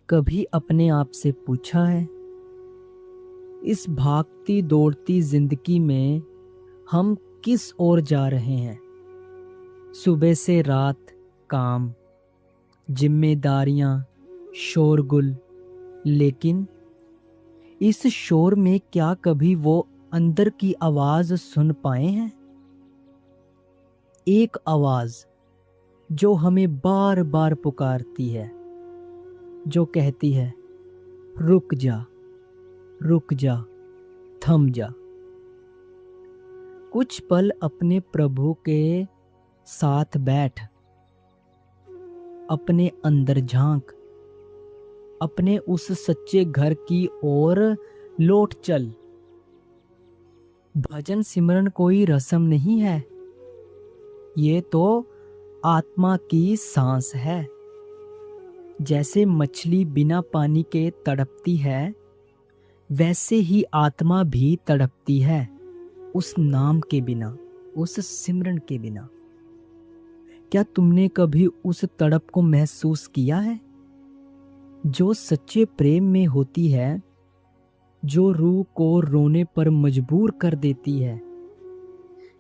कभी अपने आप से पूछा है, इस भागती दौड़ती जिंदगी में हम किस ओर जा रहे हैं? सुबह से रात काम, जिम्मेदारियां, शोरगुल। लेकिन इस शोर में क्या कभी वो अंदर की आवाज सुन पाए हैं? एक आवाज जो हमें बार बार पुकारती है, जो कहती है, रुक जा, रुक जा, थम जा। कुछ पल अपने प्रभु के साथ बैठ, अपने अंदर झांक, अपने उस सच्चे घर की ओर लौट चल। भजन सिमरन कोई रस्म नहीं है, ये तो आत्मा की सांस है। जैसे मछली बिना पानी के तड़पती है, वैसे ही आत्मा भी तड़पती है, उस नाम के बिना, उस सिमरन के बिना। क्या तुमने कभी उस तड़प को महसूस किया है, जो सच्चे प्रेम में होती है, जो रूह को रोने पर मजबूर कर देती है,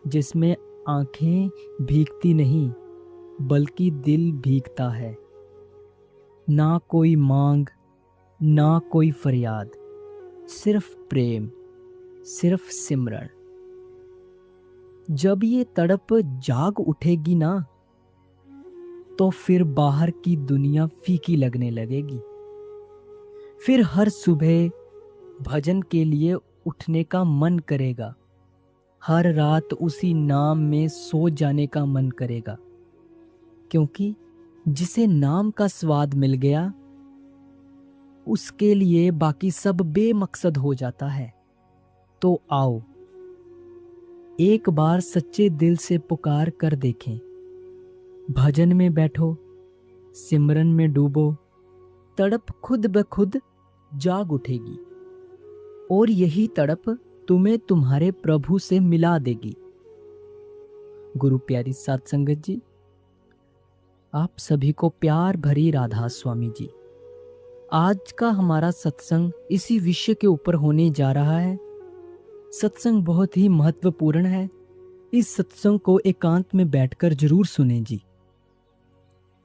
जिसमें आंखें भीगती नहीं बल्कि दिल भीगता है। ना कोई मांग, ना कोई फरियाद, सिर्फ प्रेम, सिर्फ सिमरन। जब ये तड़प जाग उठेगी ना, तो फिर बाहर की दुनिया फीकी लगने लगेगी। फिर हर सुबह भजन के लिए उठने का मन करेगा, हर रात उसी नाम में सो जाने का मन करेगा। क्योंकि जिसे नाम का स्वाद मिल गया, उसके लिए बाकी सब बेमकसद हो जाता है। तो आओ, एक बार सच्चे दिल से पुकार कर देखें। भजन में बैठो, सिमरन में डूबो, तड़प खुद ब खुद जाग उठेगी। और यही तड़प तुम्हें तुम्हारे प्रभु से मिला देगी। गुरु प्यारी साध संगत जी, आप सभी को प्यार भरी राधा स्वामी जी। आज का हमारा सत्संग इसी विषय के ऊपर होने जा रहा है। सत्संग बहुत ही महत्वपूर्ण है। इस सत्संग को एकांत में बैठकर जरूर सुनें जी।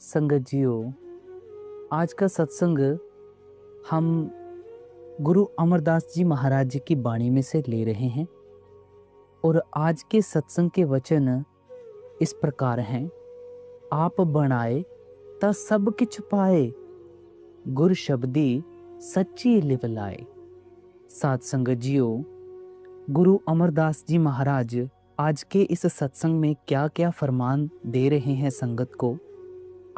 संगत जियो, आज का सत्संग हम गुरु अमरदास जी महाराज जी की वाणी में से ले रहे हैं। और आज के सत्संग के वचन इस प्रकार हैं। आप बनाए ता सब किछ पाए, गुर शब्दी सच्ची लिव लाए। साध संगत जियो, गुरु अमरदास जी महाराज आज के इस सत्संग में क्या क्या फरमान दे रहे हैं संगत को,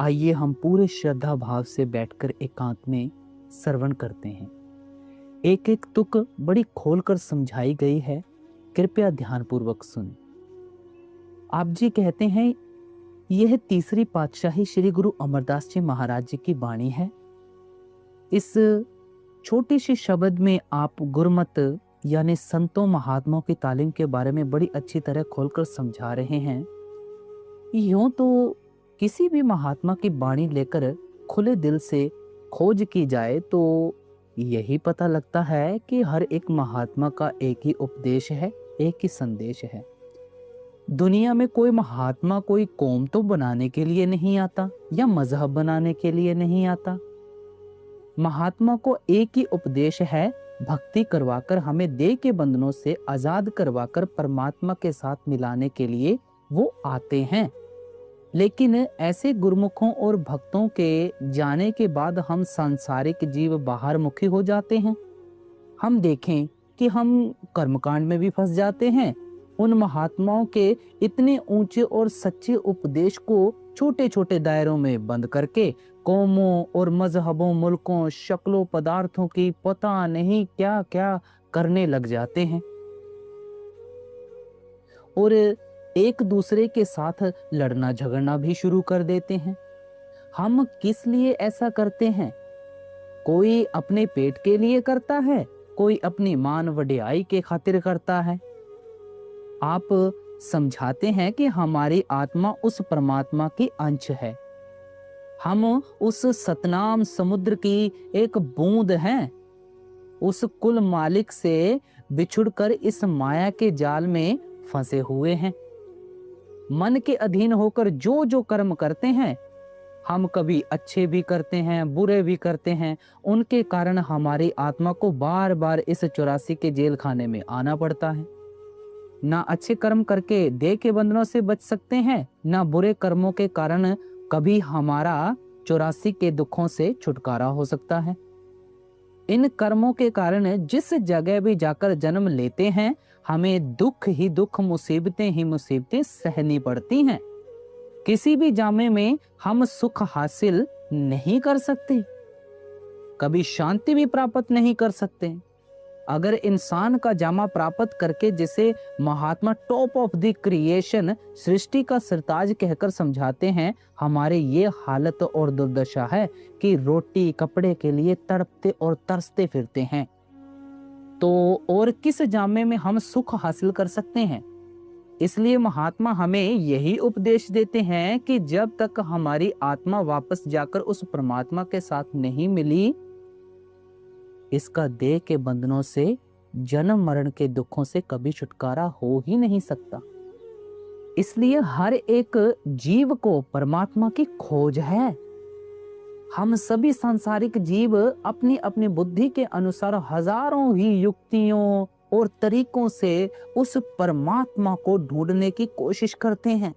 आइए हम पूरे श्रद्धा भाव से बैठकर एकांत में श्रवण करते हैं। एक एक तुक बड़ी खोलकर समझाई गई है, कृपया ध्यानपूर्वक सुन। आप जी कहते हैं, यह तीसरी पातशाही श्री गुरु अमरदास जी महाराज जी की वाणी है। इस छोटी सी शब्द में आप गुरमत यानी संतों महात्माओं की तालीम के बारे में बड़ी अच्छी तरह खोलकर समझा रहे हैं। यूं तो किसी भी महात्मा की वाणी लेकर खुले दिल से खोज की जाए तो यही पता लगता है कि हर एक महात्मा का एक ही उपदेश है, एक ही संदेश है। दुनिया में कोई महात्मा कोई कौम तो बनाने के लिए नहीं आता या मजहब बनाने के लिए नहीं आता। महात्मा को एक ही उपदेश है, भक्ति करवाकर हमें देह के बंधनों से आजाद करवाकर परमात्मा के साथ मिलाने के लिए वो आते हैं। लेकिन ऐसे गुरुमुखों और भक्तों के जाने के बाद हम सांसारिक जीव बाहर मुखी हो जाते हैं। हम देखें कि हम कर्मकांड में भी फंस जाते हैं। उन महात्माओं के इतने ऊंचे और सच्चे उपदेश को छोटे छोटे दायरों में बंद करके कौमों और मजहबों, मुल्कों, शक्लों, पदार्थों की पता नहीं क्या क्या करने लग जाते हैं और एक दूसरे के साथ लड़ना झगड़ना भी शुरू कर देते हैं। हम किस लिए ऐसा करते हैं? कोई अपने पेट के लिए करता है, कोई अपनी मान वडियाई के खातिर करता है। आप समझाते हैं कि हमारी आत्मा उस परमात्मा की अंश है। हम उस सतनाम समुद्र की एक बूंद हैं। उस कुल मालिक से बिछुड़कर इस माया के जाल में फंसे हुए हैं। मन के अधीन होकर जो जो कर्म करते हैं, हम कभी अच्छे भी करते हैं, बुरे भी करते हैं, उनके कारण हमारी आत्मा को बार बार इस 84 के जेल खाने में आना पड़ता है। ना अच्छे कर्म करके देह के बंधनों से बच सकते हैं, ना बुरे कर्मों के कारण कभी हमारा 84 के दुखों से छुटकारा हो सकता है। इन कर्मों के कारण जिस जगह भी जाकर जन्म लेते हैं, हमें दुख ही दुख, मुसीबतें ही मुसीबतें सहनी पड़ती हैं। किसी भी जामे में हम सुख हासिल नहीं कर सकते, कभी शांति भी प्राप्त नहीं कर सकते। अगर इंसान का जामा प्राप्त करके जिसे महात्मा टॉप ऑफ द क्रिएशन, सृष्टि का सरताज कहकर समझाते हैं, हमारे ये हालत और दुर्दशा है कि रोटी कपड़े के लिए तड़पते और तरसते फिरते हैं, तो और किस जामे में हम सुख हासिल कर सकते हैं। इसलिए महात्मा हमें यही उपदेश देते हैं कि जब तक हमारी आत्मा वापस जाकर उस परमात्मा के साथ नहीं मिली, इसका देह के बंधनों से, जन्म मरण के दुखों से कभी छुटकारा हो ही नहीं सकता। इसलिए हर एक जीव को परमात्मा की खोज है। हम सभी सांसारिक जीव अपनी अपनी बुद्धि के अनुसार हजारों ही युक्तियों और तरीकों से उस परमात्मा को ढूंढने की कोशिश करते हैं।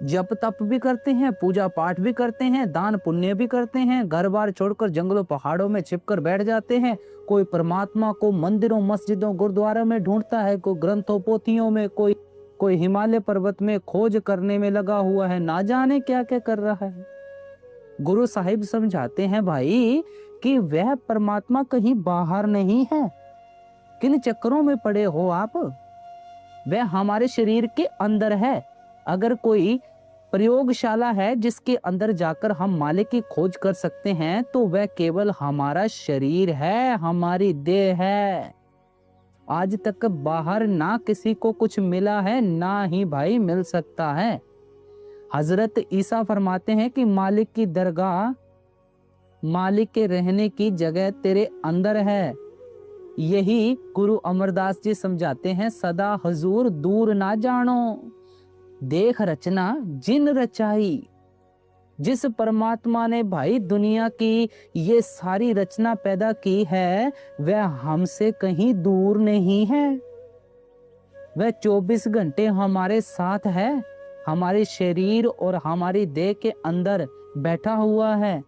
जप तप भी करते हैं, पूजा पाठ भी करते हैं, दान पुण्य भी करते हैं, घर बार छोड़कर जंगलों पहाड़ों में छिपकर बैठ जाते हैं। कोई परमात्मा को मंदिरों मस्जिदों गुरुद्वारों में ढूंढता है, कोई ग्रंथों पोथियों में, कोई हिमालय पर्वत में खोज करने में लगा हुआ है, ना जाने क्या क्या कर रहा है। गुरु साहिब समझाते हैं भाई कि वह परमात्मा कहीं बाहर नहीं है। किन चक्करों में पड़े हो आप? वह हमारे शरीर के अंदर है। अगर कोई प्रयोगशाला है जिसके अंदर जाकर हम मालिक की खोज कर सकते हैं, तो वह केवल हमारा शरीर है, हमारी देह है। आज तक बाहर ना किसी को कुछ मिला है, ना ही भाई मिल सकता है। हजरत ईसा फरमाते हैं कि मालिक की दरगाह, मालिक के रहने की जगह तेरे अंदर है। यही गुरु अमरदास जी समझाते हैं, सदा हुजूर दूर ना जानो, देख रचना जिन रचाई। जिस परमात्मा ने भाई दुनिया की ये सारी रचना पैदा की है, वह हमसे कहीं दूर नहीं है। वह 24 घंटे हमारे साथ है, हमारे शरीर और हमारी देह के अंदर बैठा हुआ है।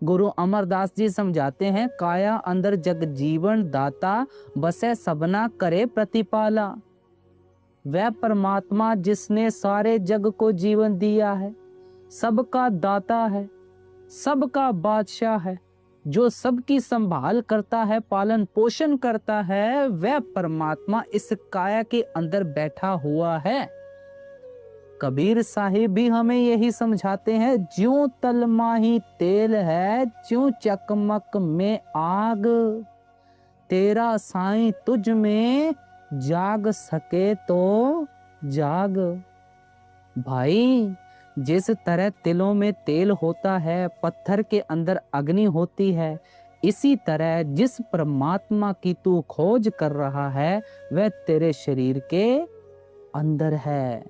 गुरु अमरदास जी समझाते हैं, काया अंदर जग जीवन दाता, बसे सबना करे प्रतिपाला। वह परमात्मा जिसने सारे जग को जीवन दिया है, सबका दाता है, सबका बादशाह है, जो सबकी संभाल करता है, पालन पोषण करता है, वह परमात्मा इस काया के अंदर बैठा हुआ है। कबीर साहिब भी हमें यही समझाते हैं, ज्यों तलमाही तेल है, ज्यों चकमक में आग, तेरा साईं तुझ में जाग सके तो जाग। भाई जिस तरह तिलों में तेल होता है, पत्थर के अंदर अग्नि होती है, इसी तरह जिस परमात्मा की तू खोज कर रहा है, वह तेरे शरीर के अंदर है।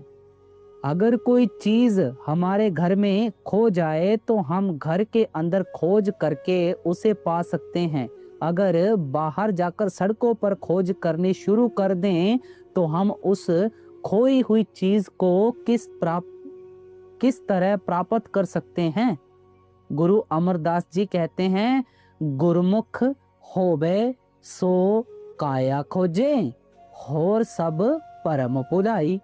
अगर कोई चीज हमारे घर में खो जाए तो हम घर के अंदर खोज करके उसे पा सकते हैं। अगर बाहर जाकर सड़कों पर खोज करनी शुरू कर दें तो हम उस खोई हुई चीज को किस तरह प्राप्त कर सकते हैं। गुरु अमरदास जी कहते हैं, गुरमुख होवे सो काया खोजे, होर सब परम पुलाई।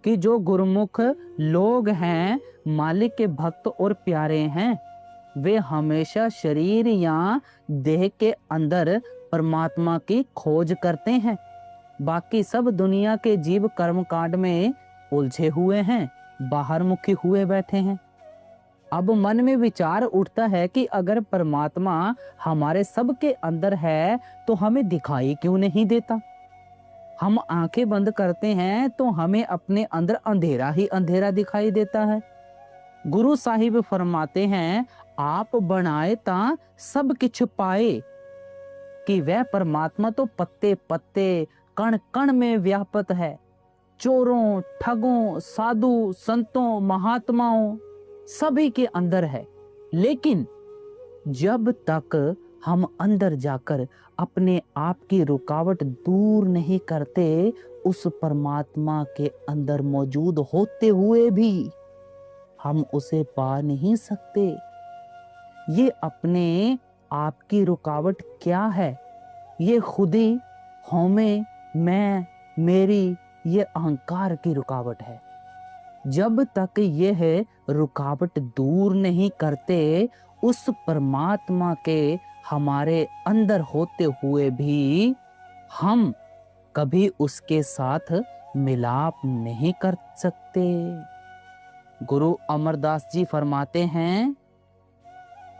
कि जो गुरुमुख लोग हैं, मालिक के भक्त और प्यारे हैं, वे हमेशा शरीर या देह के अंदर परमात्मा की खोज करते हैं। बाकी सब दुनिया के जीव कर्मकांड में उलझे हुए हैं, बाहर मुखी हुए बैठे हैं। अब मन में विचार उठता है कि अगर परमात्मा हमारे सबके अंदर है तो हमें दिखाई क्यों नहीं देता। हम आंखें बंद करते हैं तो हमें अपने अंदर अंधेरा ही अंधेरा दिखाई देता है। गुरु साहिब फरमाते हैं, आप बनाए ता सब किछ पाए, कि वह परमात्मा तो पत्ते पत्ते कण कण में व्यापत है, चोरों, ठगों, साधु, संतों, महात्माओं सभी के अंदर है। लेकिन जब तक हम अंदर जाकर अपने आप की रुकावट दूर नहीं करते, उस परमात्मा के अंदर मौजूद होते हुए भी हम उसे पा नहीं सकते। ये अपने आप की रुकावट क्या है? ये खुदी, हमें, मैं, मेरी, ये अहंकार की रुकावट है। जब तक यह रुकावट दूर नहीं करते, उस परमात्मा के हमारे अंदर होते हुए भी हम कभी उसके साथ मिलाप नहीं कर सकते। गुरु अमरदास जी फरमाते हैं,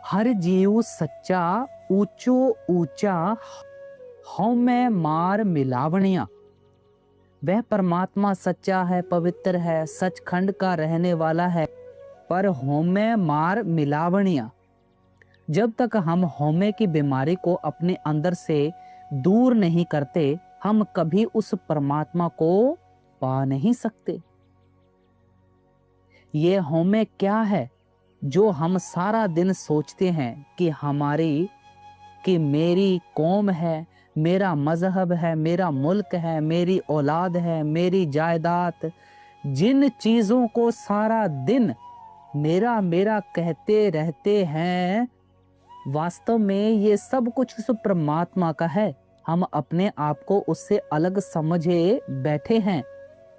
हर जीव सच्चा ऊंचो ऊंचा, हमें मार मिलावनिया। वह परमात्मा सच्चा है, पवित्र है, सचखंड का रहने वाला है, पर हमें मार मिलावनिया। जब तक हम हमें की बीमारी को अपने अंदर से दूर नहीं करते, हम कभी उस परमात्मा को पा नहीं सकते। ये हमें क्या है जो हम सारा दिन सोचते हैं कि हमारी, कि मेरी कौम है, मेरा मजहब है, मेरा मुल्क है, मेरी औलाद है, मेरी जायदाद, जिन चीजों को सारा दिन मेरा मेरा कहते रहते हैं, वास्तव में ये सब कुछ उस परमात्मा का है। हम अपने आप को उससे अलग समझे बैठे हैं,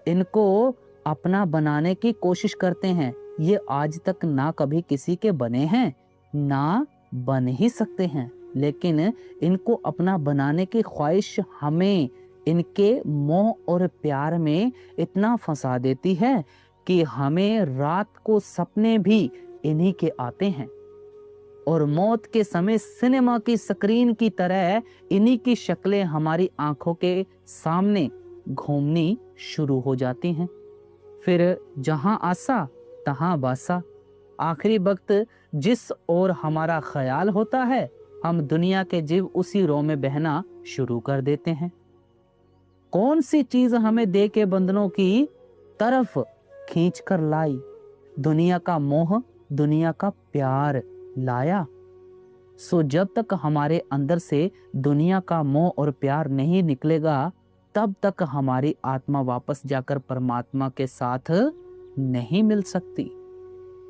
इनको अपना बनाने की कोशिश करते हैं। ये आज तक ना कभी किसी के बने हैं, ना बन ही सकते हैं, लेकिन इनको अपना बनाने की ख्वाहिश हमें इनके मोह और प्यार में इतना फंसा देती है कि हमें रात को सपने भी इन्हीं के आते हैं, और मौत के समय सिनेमा की स्क्रीन की तरह इन्हीं की शक्लें हमारी आंखों के सामने घूमनी शुरू हो जाती हैं। फिर जहां आसा तहां बासा, आखिरी वक्त जिस ओर हमारा ख्याल होता है, हम दुनिया के जीव उसी रो में बहना शुरू कर देते हैं। कौन सी चीज हमें दे के बंधनों की तरफ खींच कर लाई? दुनिया का मोह, दुनिया का प्यार लाया। सो जब तक हमारे अंदर से दुनिया का मोह और प्यार नहीं निकलेगा, तब तक हमारी आत्मा वापस जाकर परमात्मा के साथ नहीं मिल सकती।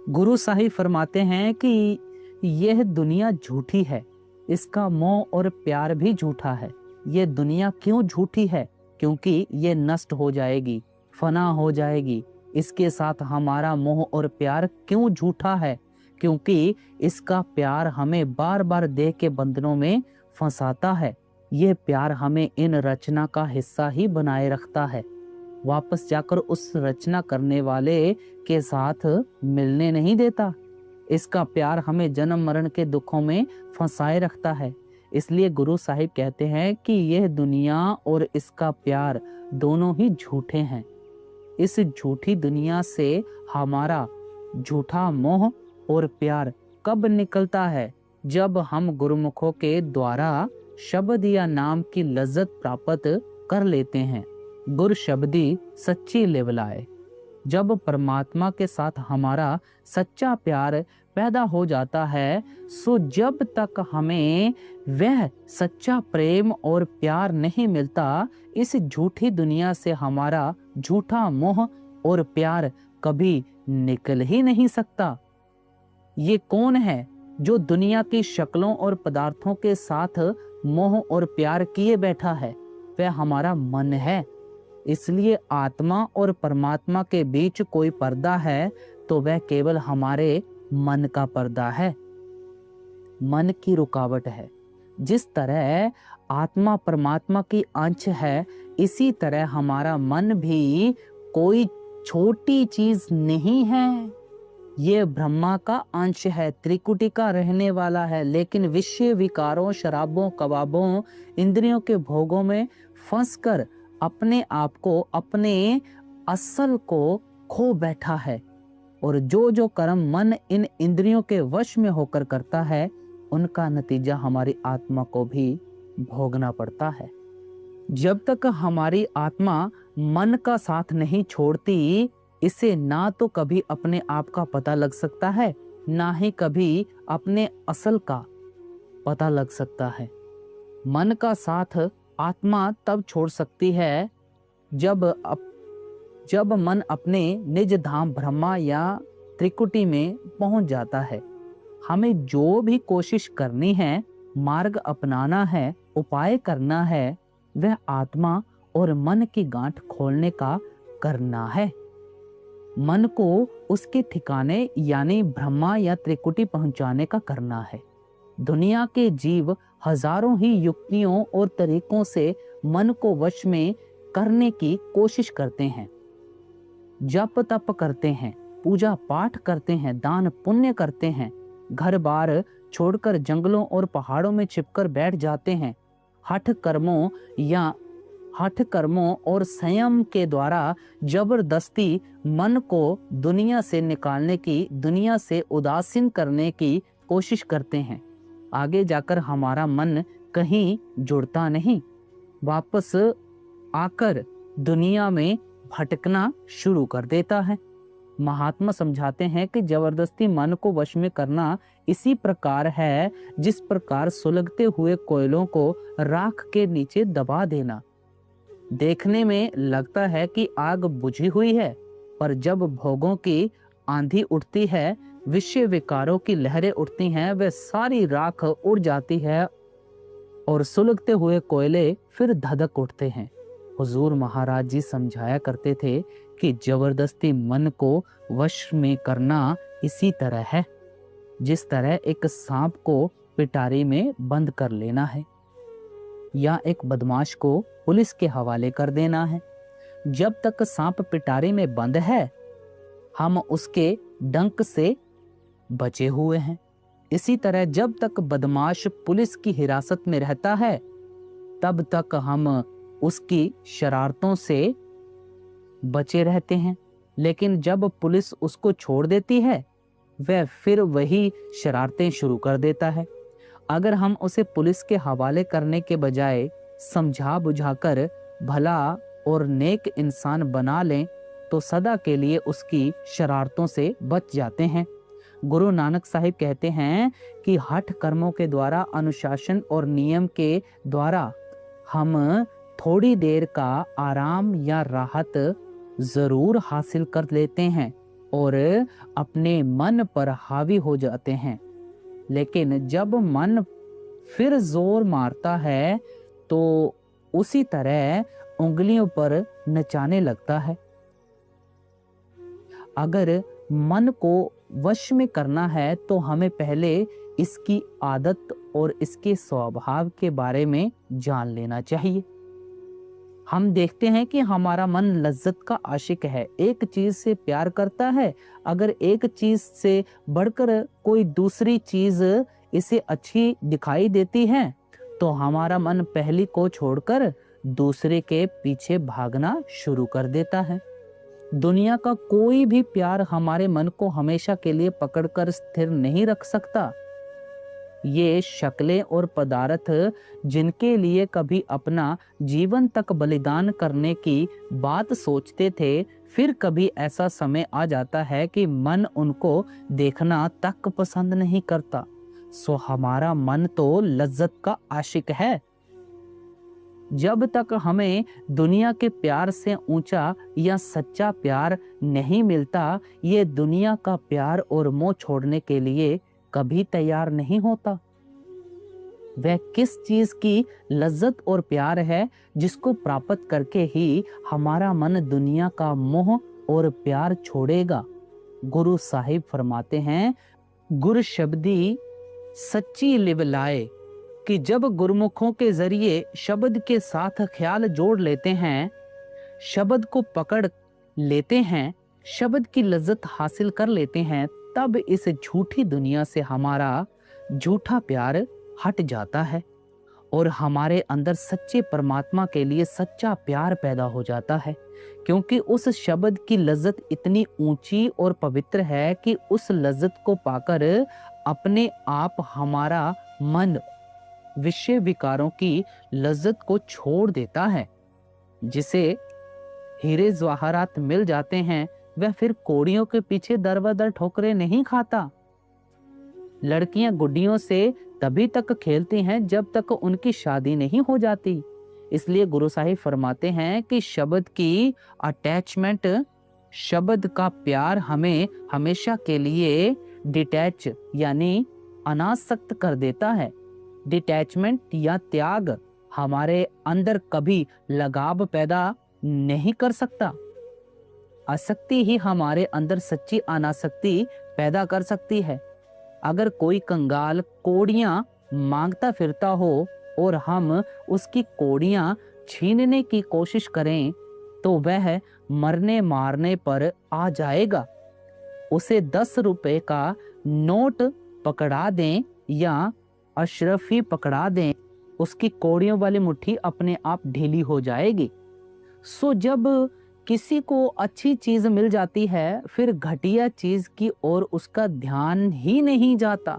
गुरु साहिब फरमाते हैं कि यह दुनिया झूठी है, इसका मोह और प्यार भी झूठा है। यह दुनिया क्यों झूठी है? क्योंकि ये नष्ट हो जाएगी, फना हो जाएगी। इसके साथ हमारा मोह और प्यार क्यों झूठा है? क्योंकि इसका प्यार हमें बार बार देह के बंधनों में फंसाता है। यह प्यार हमें इन रचना का हिस्सा ही बनाए रखता है, वापस जाकर उस रचना करने वाले के साथ मिलने नहीं देता। इसका प्यार हमें जन्म मरण के दुखों में फंसाए रखता है। इसलिए गुरु साहिब कहते हैं कि यह दुनिया और इसका प्यार दोनों ही झूठे हैं। इस झूठी दुनिया से हमारा झूठा मोह और प्यार कब निकलता है? जब हम गुरुमुखों के द्वारा शब्द या नाम की लज्जत प्राप्त कर लेते हैं। गुर शब्दी सच्ची लेवलाए। जब परमात्मा के साथ हमारा सच्चा प्यार पैदा हो जाता है, सो जब तक हमें वह सच्चा प्रेम और प्यार नहीं मिलता, इस झूठी दुनिया से हमारा झूठा मोह और प्यार कभी निकल ही नहीं सकता। ये कौन है जो दुनिया की शक्लों और पदार्थों के साथ मोह और प्यार किए बैठा है? वह हमारा मन है। इसलिए आत्मा और परमात्मा के बीच कोई पर्दा है तो वह केवल हमारे मन का पर्दा है, मन की रुकावट है। जिस तरह आत्मा परमात्मा की अंश है, इसी तरह हमारा मन भी कोई छोटी चीज नहीं है। ये ब्रह्मा का अंश है, त्रिकुटी का रहने वाला है, लेकिन विषय विकारों, शराबों, कबाबों, इंद्रियों के भोगों में फंसकर अपने आप को, अपने असल को खो बैठा है। और जो जो कर्म मन इन इंद्रियों के वश में होकर करता है, उनका नतीजा हमारी आत्मा को भी भोगना पड़ता है। जब तक हमारी आत्मा मन का साथ नहीं छोड़ती, इसे ना तो कभी अपने आप का पता लग सकता है, ना ही कभी अपने असल का पता लग सकता है। मन का साथ आत्मा तब छोड़ सकती है जब मन अपने निज धाम ब्रह्मा या त्रिकुटी में पहुंच जाता है। हमें जो भी कोशिश करनी है, मार्ग अपनाना है, उपाय करना है, वह आत्मा और मन की गांठ खोलने का करना है। मन को उसके ठिकाने यानी ब्रह्मा या त्रिकुटी पहुंचाने का करना है। दुनिया के जीव हजारों ही युक्तियों और तरीकों से मन को वश में करने की कोशिश करते हैं। जप तप करते हैं, पूजा पाठ करते हैं, दान पुण्य करते हैं, घर बार छोड़कर जंगलों और पहाड़ों में छिपकर बैठ जाते हैं। हठ कर्मों और संयम के द्वारा जबरदस्ती मन को दुनिया से निकालने की, दुनिया से उदासीन करने की कोशिश करते हैं। आगे जाकर हमारा मन कहीं जुड़ता नहीं, वापस आकर दुनिया में भटकना शुरू कर देता है। महात्मा समझाते हैं कि जबरदस्ती मन को वश में करना इसी प्रकार है जिस प्रकार सुलगते हुए कोयलों को राख के नीचे दबा देना। देखने में लगता है कि आग बुझी हुई है, पर जब भोगों की आंधी उठती है, विषय विकारों की लहरें उठती हैं, वह सारी राख उड़ जाती है और सुलगते हुए कोयले फिर धधक उठते हैं। हुजूर महाराज जी समझाया करते थे कि जबरदस्ती मन को वश में करना इसी तरह है जिस तरह एक सांप को पिटारी में बंद कर लेना है या एक बदमाश को पुलिस के हवाले कर देना है। जब तक सांप पिटारी में बंद है, हम उसके डंक से बचे हुए हैं। इसी तरह जब तक बदमाश पुलिस की हिरासत में रहता है, तब तक हम उसकी शरारतों से बचे रहते हैं। लेकिन जब पुलिस उसको छोड़ देती है, वह फिर वही शरारतें शुरू कर देता है। अगर हम उसे पुलिस के हवाले करने के बजाय समझा बुझाकर भला और नेक इंसान बना लें, तो सदा के लिए उसकी शरारतों से बच जाते हैं। गुरु नानक साहिब कहते हैं कि हठ कर्मों के द्वारा, अनुशासन और नियम के द्वारा हम थोड़ी देर का आराम या राहत जरूर हासिल कर लेते हैं और अपने मन पर हावी हो जाते हैं। लेकिन जब मन फिर जोर मारता है तो उसी तरह उंगलियों पर नचाने लगता है। अगर मन को वश में करना है तो हमें पहले इसकी आदत और इसके स्वभाव के बारे में जान लेना चाहिए। हम देखते हैं कि हमारा मन लज्जत का आशिक है, एक चीज से प्यार करता है। अगर एक चीज से बढ़कर कोई दूसरी चीज इसे अच्छी दिखाई देती है, तो हमारा मन पहली को छोड़कर दूसरे के पीछे भागना शुरू कर देता है। दुनिया का कोई भी प्यार हमारे मन को हमेशा के लिए पकड़कर स्थिर नहीं रख सकता। ये शक्लें और पदार्थ जिनके लिए कभी अपना जीवन तक बलिदान करने की बात सोचते थे, फिर कभी ऐसा समय आ जाता है कि मन उनको देखना तक पसंद नहीं करता। सो हमारा मन तो लज्जत का आशिक है। जब तक हमें दुनिया के प्यार से ऊंचा या सच्चा प्यार नहीं मिलता, ये दुनिया का प्यार और मोह छोड़ने के लिए कभी तैयार नहीं होता। वह किस चीज की लज्जत और प्यार है जिसको प्राप्त करके ही हमारा मन दुनिया का मोह और प्यार छोड़ेगा। गुरु साहिब फरमाते हैं, गुर शब्दी सच्ची लिव लाए, कि जब गुरुमुखों के जरिए शब्द के साथ ख्याल जोड़ लेते हैं, शब्द को पकड़ लेते हैं, शब्द की लज्जत हासिल कर लेते हैं, तब इस झूठी दुनिया से हमारा झूठा प्यार हट जाता है और हमारे अंदर सच्चे परमात्मा के लिए सच्चा प्यार पैदा हो जाता है, क्योंकि उस शब्द की लज्जत इतनी ऊंची और पवित्र है कि उस लज्जत को पाकर अपने आप हमारा मन विषय विकारों की लज्जत को छोड़ देता है। जिसे हीरे जवाहरात मिल जाते हैं वह फिर कौड़ियों के पीछे दर बदर ठोकरें नहीं खाता। लड़कियां गुड्डियों से तभी तक खेलती हैं जब तक उनकी शादी नहीं हो जाती। इसलिए गुरु साहिब फरमाते हैं कि शब्द की अटैचमेंट, शब्द का प्यार हमें हमेशा के लिए डिटैच यानी अनासक्त कर देता है। डिटैचमेंट या त्याग हमारे अंदर कभी लगाव पैदा नहीं कर सकता। आसक्ति ही हमारे अंदर सच्ची अनासक्ति पैदा कर सकती है। अगर कोई कंगाल कौड़ियां मांगता फिरता हो और हम उसकी कौड़ियां छीनने की कोशिश करें तो वह मरने मारने पर आ जाएगा। उसे 10 रुपए का नोट पकड़ा दें या अशरफी पकड़ा दें, उसकी कौड़ियों वाली मुट्ठी अपने आप ढीली हो जाएगी। सो जब किसी को अच्छी चीज मिल जाती है फिर घटिया चीज की ओर उसका ध्यान ही नहीं जाता।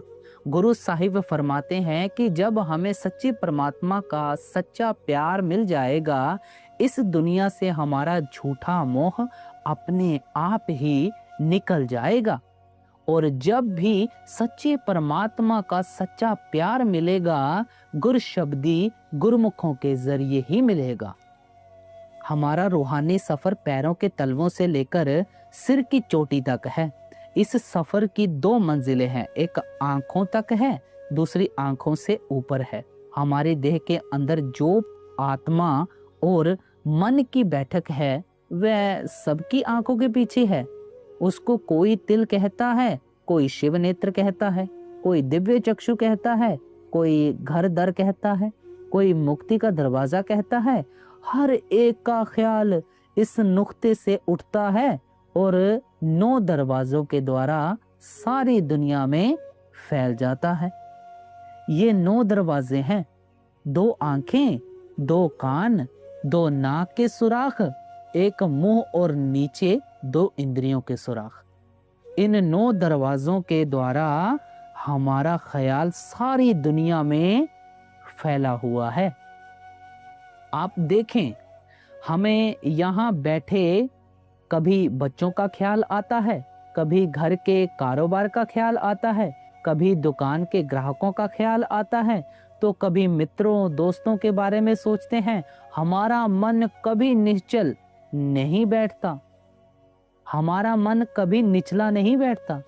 गुरु साहिब फरमाते हैं कि जब हमें सच्चे परमात्मा का सच्चा प्यार मिल जाएगा, इस दुनिया से हमारा झूठा मोह अपने आप ही निकल जाएगा। और जब भी सच्चे परमात्मा का सच्चा प्यार मिलेगा, गुर शब्दी गुरमुखों के जरिए ही मिलेगा। हमारा रूहानी सफर पैरों के तलवों से लेकर सिर की चोटी तक है। इस सफर की 2 मंजिलें हैं, एक आंखों तक है, दूसरी आंखों से ऊपर है। हमारे देह के अंदर जो आत्मा और मन की बैठक है वह सबकी आंखों के पीछे है। उसको कोई तिल कहता है, कोई शिव नेत्र कहता है, कोई दिव्य चक्षु कहता है, कोई घर दर कहता है, कोई मुक्ति का दरवाजा कहता है। हर एक का ख्याल इस नुक्ते से उठता है और 9 दरवाजों के द्वारा सारी दुनिया में फैल जाता है। ये 9 दरवाजे हैं, 2 आंखें, 2 कान, 2 नाक के सुराख, एक मुंह और नीचे 2 इंद्रियों के सुराख। इन 9 दरवाजों के द्वारा हमारा ख्याल सारी दुनिया में फैला हुआ है। आप देखें, हमें यहाँ बैठे कभी बच्चों का ख्याल आता है, कभी घर के कारोबार का ख्याल आता है, कभी दुकान के ग्राहकों का ख्याल आता है, तो कभी मित्रों दोस्तों के बारे में सोचते हैं। हमारा मन कभी निश्चल नहीं बैठता, हमारा मन कभी निचला नहीं बैठता।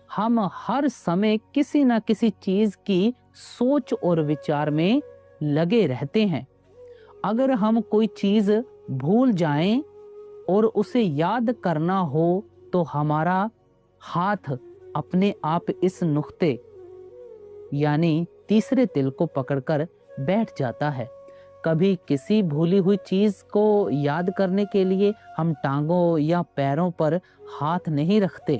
हम हर समय किसी न किसी चीज की सोच और विचार में लगे रहते हैं। अगर हम कोई चीज भूल जाएं और उसे याद करना हो तो हमारा हाथ अपने आप इस नुक्ते यानी तीसरे तिल को पकड़कर बैठ जाता है। कभी किसी भूली हुई चीज को याद करने के लिए हम टांगों या पैरों पर हाथ नहीं रखते।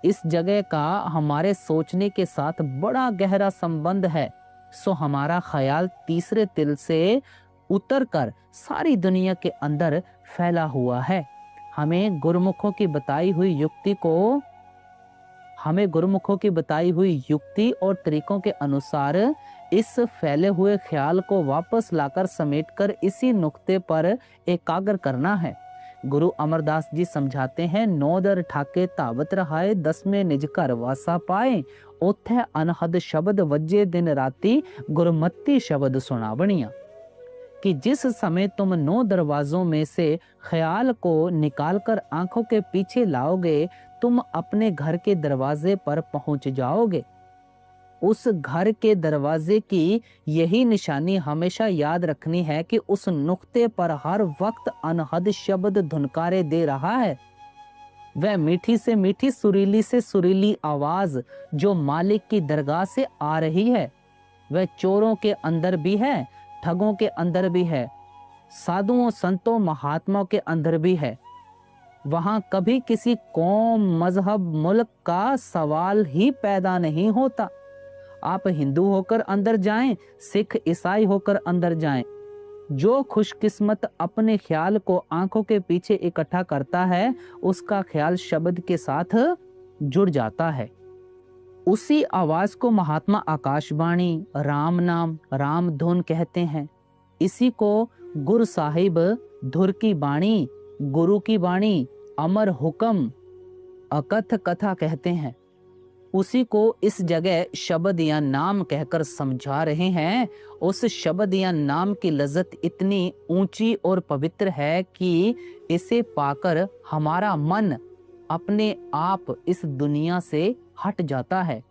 इस जगह का हमारे सोचने के साथ बड़ा गहरा संबंध है। सो हमारा ख्याल तीसरे तिल से उतरकर सारी दुनिया के अंदर फैला हुआ है। हमें गुरुमुखों की बताई हुई युक्ति और तरीकों के अनुसार इस फैले हुए ख्याल को वापस लाकर समेटकर इसी नुक्ते पर एकाग्र करना है। गुरु अमरदास जी समझाते हैं, 9 दर ठाके तावत रहाए, 10 में निज घर वासा पाए, ओथे अनहद शब्द वज्जे दिन राती, गुरमत्ती शब्द सुनावणिया। कि जिस समय तुम 9 दरवाजों में से ख्याल को निकालकर आंखों के पीछे लाओगे, तुम अपने घर के दरवाजे पर पहुंच जाओगे। उस घर के दरवाजे की यही निशानी हमेशा याद रखनी है कि उस नुक्ते पर हर वक्त अनहद शब्द धुनकारे दे रहा है। वह मीठी से मीठी, सुरीली से सुरीली आवाज जो मालिक की दरगाह से आ रही है, वह चोरों के अंदर भी है, ठगों के अंदर भी है, साधुओं संतों महात्माओं के अंदर भी है। वहां कभी किसी कौम, मजहब, मुल्क का सवाल ही पैदा नहीं होता। आप हिंदू होकर अंदर जाएं, सिख ईसाई होकर अंदर जाएं, जो खुशकिस्मत अपने ख्याल को आंखों के पीछे इकट्ठा करता है, उसका ख्याल शब्द के साथ जुड़ जाता है। उसी आवाज को महात्मा आकाशवाणी, राम नाम, राम धुन कहते हैं। इसी को गुरु साहिब धुर की बाणी, गुरु की बाणी, अमर हुक्म, अकथ कथा कहते हैं। उसी को इस जगह शब्द या नाम कहकर समझा रहे हैं। उस शब्द या नाम की लज्जत इतनी ऊंची और पवित्र है कि इसे पाकर हमारा मन अपने आप इस दुनिया से हट जाता है।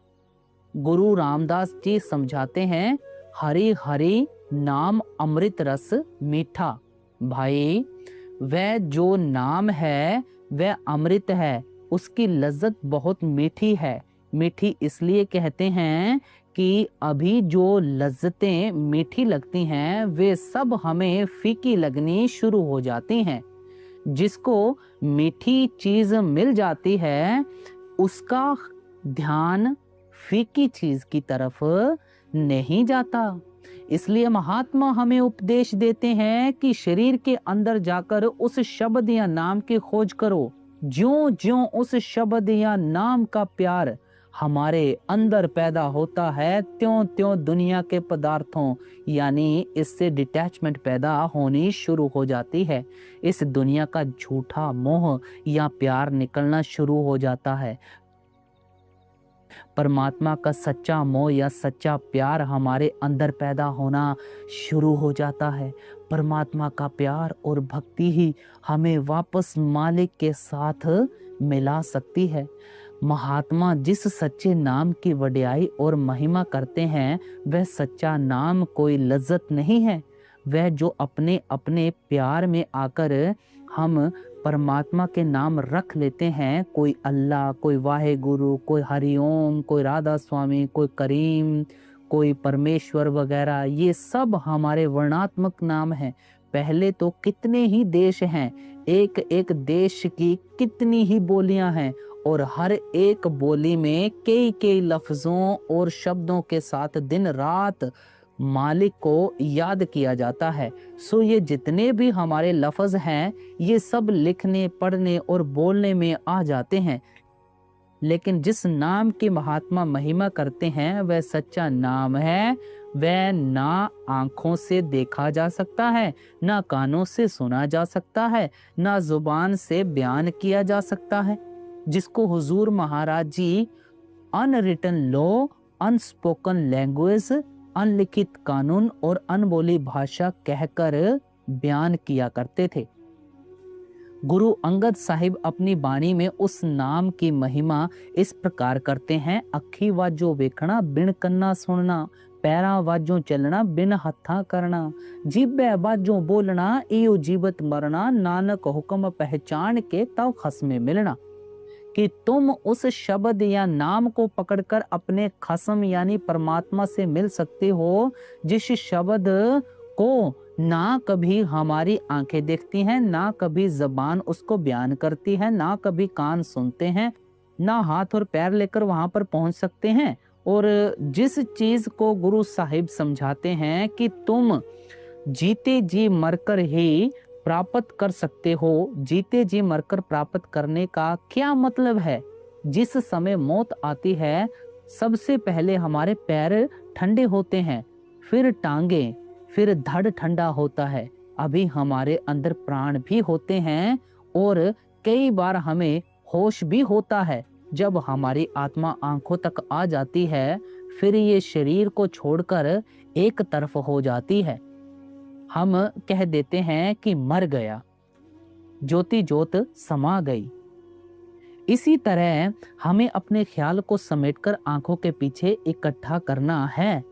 गुरु रामदास जी समझाते हैं, हरि हरि नाम अमृत रस मीठा। भाई, वह जो नाम है वह अमृत है, उसकी लज्जत बहुत मीठी है। मीठी इसलिए कहते हैं कि अभी जो लज्जतें मीठी लगती हैं वे सब हमें फीकी लगनी शुरू हो जाती हैं। जिसको मीठी चीज मिल जाती है उसका ध्यान फीकी चीज की तरफ नहीं जाता। इसलिए महात्मा हमें उपदेश देते हैं कि शरीर के अंदर जाकर उस शब्द या नाम की खोज करो। ज्यों ज्यों उस शब्द या नाम का प्यार हमारे अंदर पैदा होता है, त्यों त्यों दुनिया के पदार्थों यानी इससे डिटैचमेंट पैदा होनी शुरू हो जाती है। इस दुनिया का झूठा मोह या प्यार निकलना शुरू हो जाता है। परमात्मा का सच्चा मोह या सच्चा प्यार हमारे अंदर पैदा होना शुरू हो जाता है। परमात्मा का प्यार और भक्ति ही हमें वापस मालिक के साथ मिला सकती है। महात्मा जिस सच्चे नाम की वड्याई और महिमा करते हैं वह सच्चा नाम कोई लज्जत नहीं है। वह जो अपने अपने प्यार में आकर हम परमात्मा के नाम रख लेते हैं, कोई अल्लाह, कोई वाहे गुरु, कोई हरिओम, कोई राधा स्वामी, कोई करीम, कोई परमेश्वर वगैरह, ये सब हमारे वर्णात्मक नाम हैं। पहले तो कितने ही देश हैं, एक एक देश की कितनी ही बोलियां हैं और हर एक बोली में कई कई लफ्जों और शब्दों के साथ दिन रात मालिक को याद किया जाता है। सो ये जितने भी हमारे लफ्ज हैं ये सब लिखने, पढ़ने और बोलने में आ जाते हैं। लेकिन जिस नाम की महात्मा महिमा करते हैं वह सच्चा नाम है। वह ना आंखों से देखा जा सकता है, ना कानों से सुना जा सकता है, ना जुबान से बयान किया जा सकता है। जिसको हुजूर महाराज जी अनरिटन लॉ, अनस्पोकन लैंग्वेज, अनलिखित कानून और अनबोली भाषा कहकर बयान किया करते थे। गुरु अंगद साहिब अपनी बाणी में उस नाम की महिमा इस प्रकार करते हैं, अखी वाजो वेखना बिन कन्ना सुनना, पैरा वाजो चलना बिन हथा करना, जीबे वाजो बोलना इयो जीवत मरना, नानक हुक्म पहचान के तव खस्मे मिलना। कि तुम उस शब्द या नाम को पकड़कर अपने खस्म यानी परमात्मा से मिल सकते हो, जिस शब्द को ना कभी हमारी आंखें देखती हैं, ना कभी जबान उसको बयान करती है, ना कभी कान सुनते हैं, ना हाथ और पैर लेकर वहां पर पहुंच सकते हैं। और जिस चीज को गुरु साहिब समझाते हैं कि तुम जीते जी मरकर ही प्राप्त कर सकते हो। जीते जी मरकर प्राप्त करने का क्या मतलब है? जिस समय मौत आती है सबसे पहले हमारे पैर ठंडे होते हैं, फिर टांगे, फिर धड़ ठंडा होता है। अभी हमारे अंदर प्राण भी होते हैं और कई बार हमें होश भी होता है। जब हमारी आत्मा आंखों तक आ जाती है फिर ये शरीर को छोड़कर एक तरफ हो जाती है। हम कह देते हैं कि मर गया, ज्योति ज्योत समा गई। इसी तरह हमें अपने ख्याल को समेटकर आंखों के पीछे इकट्ठा करना है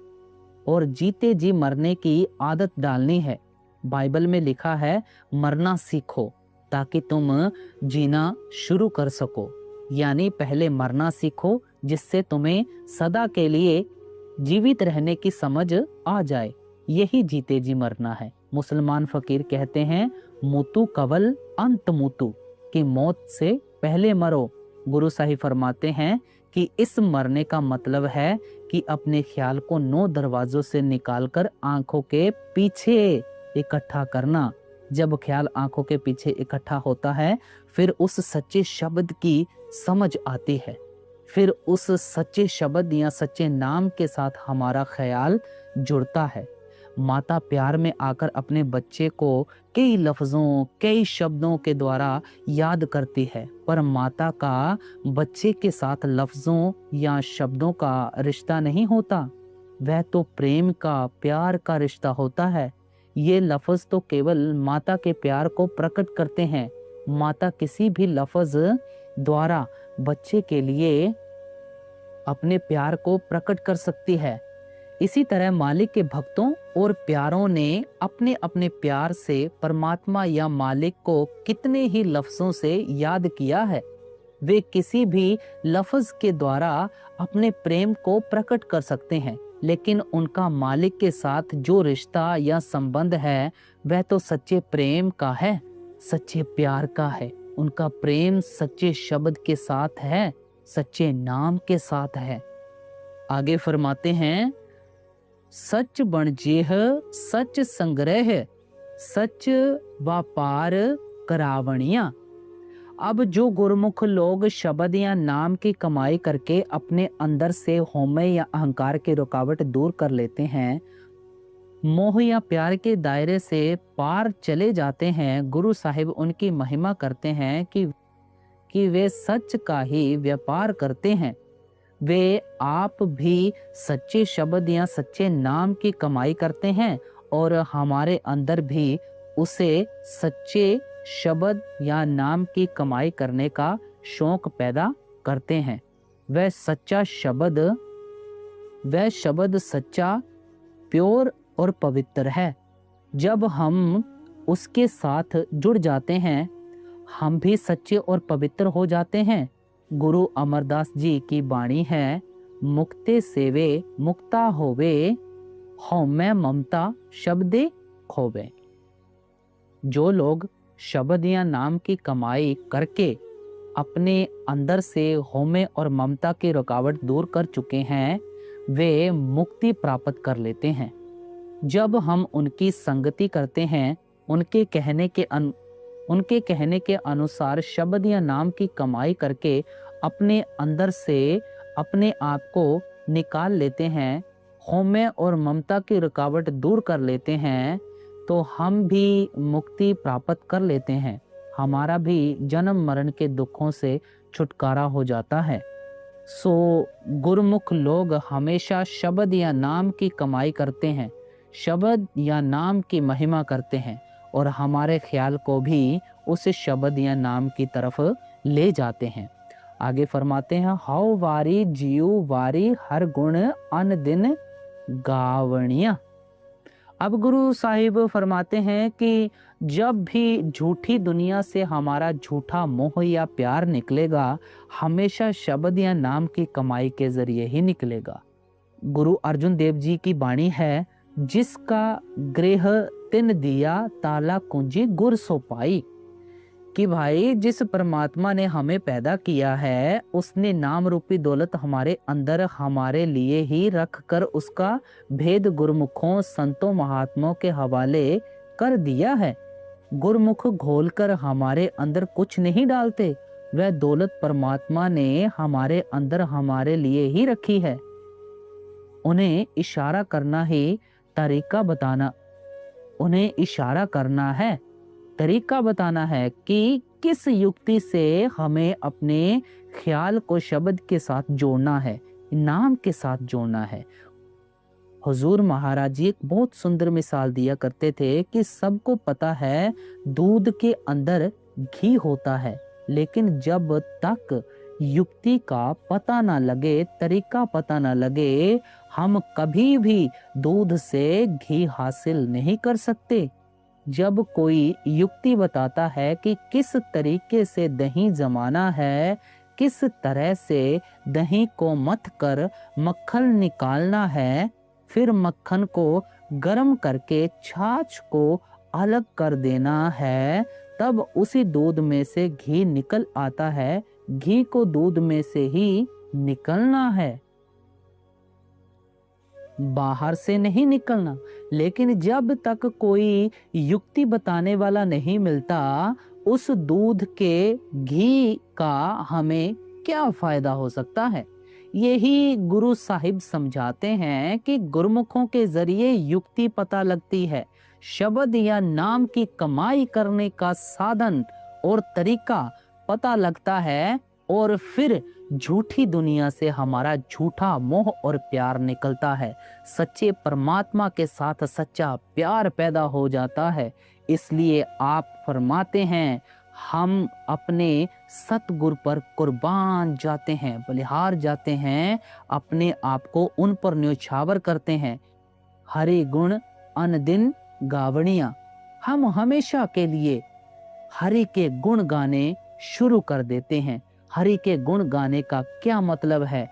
और जीते जी मरने की आदत डालनी है। बाइबल में लिखा है मरना सीखो ताकि तुम जीना शुरू कर सको। यानी पहले मरना सीखो जिससे तुम्हें सदा के लिए जीवित रहने की समझ आ जाए। यही जीते जी मरना है। मुसलमान फकीर कहते हैं मुतु कवल अंत मुतु, कि मौत से पहले मरो। गुरु साहिब फरमाते हैं कि इस मरने का मतलब है कि अपने ख्याल को 9 दरवाजों से निकालकर आंखों के पीछे इकट्ठा करना। जब ख्याल आंखों के पीछे इकट्ठा होता है, फिर उस सच्चे शब्द की समझ आती है, फिर उस सच्चे शब्द या सच्चे नाम के साथ हमारा ख्याल जुड़ता है। माता प्यार में आकर अपने बच्चे को कई लफ्ज़ों, कई शब्दों के द्वारा याद करती है, पर माता का बच्चे के साथ लफ्ज़ों या शब्दों का रिश्ता नहीं होता, वह तो प्रेम का, प्यार का रिश्ता होता है। ये लफ्ज़ तो केवल माता के प्यार को प्रकट करते हैं। माता किसी भी लफ्ज़ द्वारा बच्चे के लिए अपने प्यार को प्रकट कर सकती है। इसी तरह मालिक के भक्तों और प्यारों ने अपने अपने प्यार से परमात्मा या मालिक को कितने ही लफ्ज़ों से याद किया है। वे किसी भी लफ्ज़ के द्वारा अपने प्रेम को प्रकट कर सकते हैं, लेकिन उनका मालिक के साथ जो रिश्ता या संबंध है वह तो सच्चे प्रेम का है, सच्चे प्यार का है। उनका प्रेम सच्चे शब्द के साथ है, सच्चे नाम के साथ है। आगे फरमाते हैं, सच बणजेह सच संग्रह, सच व्यापार करावणिया। अब जो गुरमुख लोग शब्द या नाम की कमाई करके अपने अंदर से होमे या अहंकार की रुकावट दूर कर लेते हैं, मोह या प्यार के दायरे से पार चले जाते हैं, गुरु साहिब उनकी महिमा करते हैं कि वे सच का ही व्यापार करते हैं। वे आप भी सच्चे शब्द या सच्चे नाम की कमाई करते हैं और हमारे अंदर भी उसे सच्चे शब्द या नाम की कमाई करने का शौक पैदा करते हैं। वह शब्द सच्चा, प्योर और पवित्र है। जब हम उसके साथ जुड़ जाते हैं, हम भी सच्चे और पवित्र हो जाते हैं। गुरु अमरदास जी की वाणी है, मुक्ते सेवे मुक्ता होवे, हौमै ममता शब्दे खोवे। जो लोग शब्द या नाम की कमाई करके अपने अंदर से होमे और ममता की रुकावट दूर कर चुके हैं, वे मुक्ति प्राप्त कर लेते हैं। जब हम उनकी संगति करते हैं, उनके कहने के अनुसार शब्द या नाम की कमाई करके अपने अंदर से अपने आप को निकाल लेते हैं, होमे और ममता की रुकावट दूर कर लेते हैं, तो हम भी मुक्ति प्राप्त कर लेते हैं। हमारा भी जन्म मरण के दुखों से छुटकारा हो जाता है। सो गुरमुख लोग हमेशा शब्द या नाम की कमाई करते हैं, शब्द या नाम की महिमा करते हैं और हमारे ख्याल को भी उस शब्द या नाम की तरफ ले जाते हैं। आगे फरमाते हैं, हाउ वारी जीव वारी हर गुण अन दिन गावणिया। अब गुरु साहिब फरमाते हैं कि जब भी झूठी दुनिया से हमारा झूठा मोह या प्यार निकलेगा, हमेशा शब्द या नाम की कमाई के जरिए ही निकलेगा। गुरु अर्जुन देव जी की वाणी है, जिसका गृह तिन दिया ताला कुंजी गुर सो पाई। कि भाई जिस परमात्मा ने हमें पैदा किया है, उसने नाम रूपी दौलत हमारे अंदर हमारे लिए ही रख कर उसका भेद गुरमुखों संतों महात्माओं के हवाले कर दिया है। गुरमुख घोलकर हमारे अंदर कुछ नहीं डालते, वह दौलत परमात्मा ने हमारे अंदर हमारे लिए ही रखी है। उन्हें इशारा करना ही तरीका बताना, उन्हें इशारा करना है, तरीका बताना है कि किस युक्ति से हमें अपने ख्याल को शब्द के साथ जोड़ना है, नाम के साथ जोड़ना है। हुजूर महाराज जी एक बहुत सुंदर मिसाल दिया करते थे कि सबको पता है दूध के अंदर घी होता है, लेकिन जब तक युक्ति का पता ना लगे, तरीका पता ना लगे, हम कभी भी दूध से घी हासिल नहीं कर सकते। जब कोई युक्ति बताता है कि किस तरीके से दही जमाना है, किस तरह से दही को मथ कर मक्खन निकालना है, फिर मक्खन को गर्म करके छाछ को अलग कर देना है, तब उसी दूध में से घी निकल आता है। घी को दूध में से ही निकलना है, बाहर से नहीं निकलना। लेकिन जब तक कोई युक्ति बताने वाला नहीं मिलता, उस दूध के घी का हमें क्या फायदा हो सकता है। यही गुरु साहिब समझाते हैं कि गुरुमुखों के जरिए युक्ति पता लगती है, शब्द या नाम की कमाई करने का साधन और तरीका पता लगता है, और फिर झूठी दुनिया से हमारा झूठा मोह और प्यार निकलता है। सच्चे परमात्मा के साथ सच्चा प्यार पैदा हो जाता है। इसलिए आप फरमाते हैं, हम अपने सतगुरु पर कुर्बान जाते हैं, बलिहार जाते हैं, अपने आप को उन पर न्योछावर करते हैं। हरि गुण अनदिन गावणिया, हम हमेशा के लिए हरि के गुण गाने शुरू कर देते हैं। हरि के गुण गाने का क्या मतलब है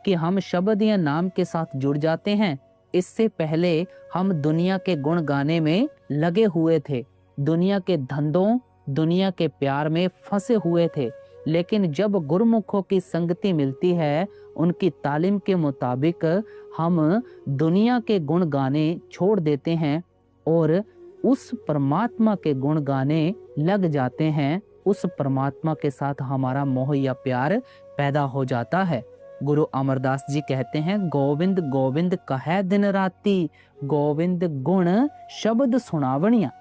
कि हम शब्द या नाम के साथ जुड़ जाते हैं। इससे पहले हम दुनिया के गुण गाने में लगे हुए थे, दुनिया के धंधों, दुनिया के प्यार में फंसे हुए थे। लेकिन जब गुरुमुखों की संगति मिलती है, उनकी तालीम के मुताबिक हम दुनिया के गुण गाने छोड़ देते हैं और उस परमात्मा के गुण गाने लग जाते हैं। उस परमात्मा के साथ हमारा मोह या प्यार पैदा हो जाता है। गुरु अमरदास जी कहते हैं, गोविंद गोविंद कहे दिन राती, गोविंद गुण शब्द सुनावणिया।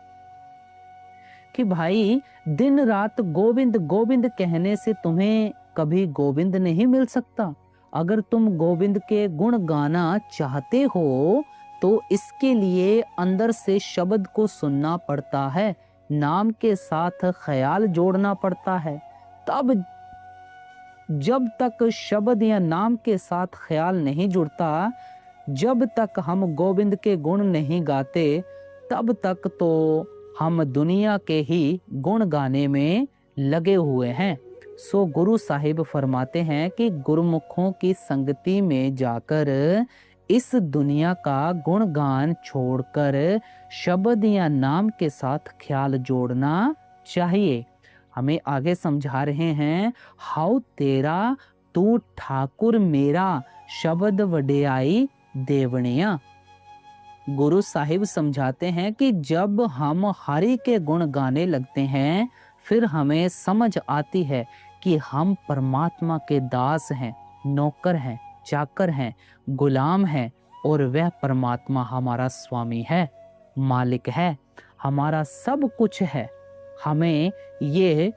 कि भाई दिन रात गोविंद गोविंद कहने से तुम्हें कभी गोविंद नहीं मिल सकता। अगर तुम गोविंद के गुण गाना चाहते हो तो इसके लिए अंदर से शब्द को सुनना पड़ता है, नाम के साथ ख्याल जोड़ना पड़ता है। तब जब तक शब्द या नाम के साथ ख्याल नहीं जुड़ता, जब तक हम गोविंद के गुण नहीं गाते, तब तक तो हम दुनिया के ही गुण गाने में लगे हुए हैं। सो गुरु साहिब फरमाते हैं कि गुरुमुखों की संगति में जाकर इस दुनिया का गुणगान छोड़कर शब्द या नाम के साथ ख्याल जोड़ना चाहिए। हमें आगे समझा रहे हैं, हाउ तेरा तू ठाकुर मेरा, शब्द वडियाई देवणिया। गुरु साहिब समझाते हैं कि जब हम हरि के गुण गाने लगते हैं, फिर हमें समझ आती है कि हम परमात्मा के दास हैं, नौकर हैं, चाकर हैं, गुलाम हैं, और वह परमात्मा हमारा स्वामी है, मालिक है, हमारा सब कुछ है। हमें ये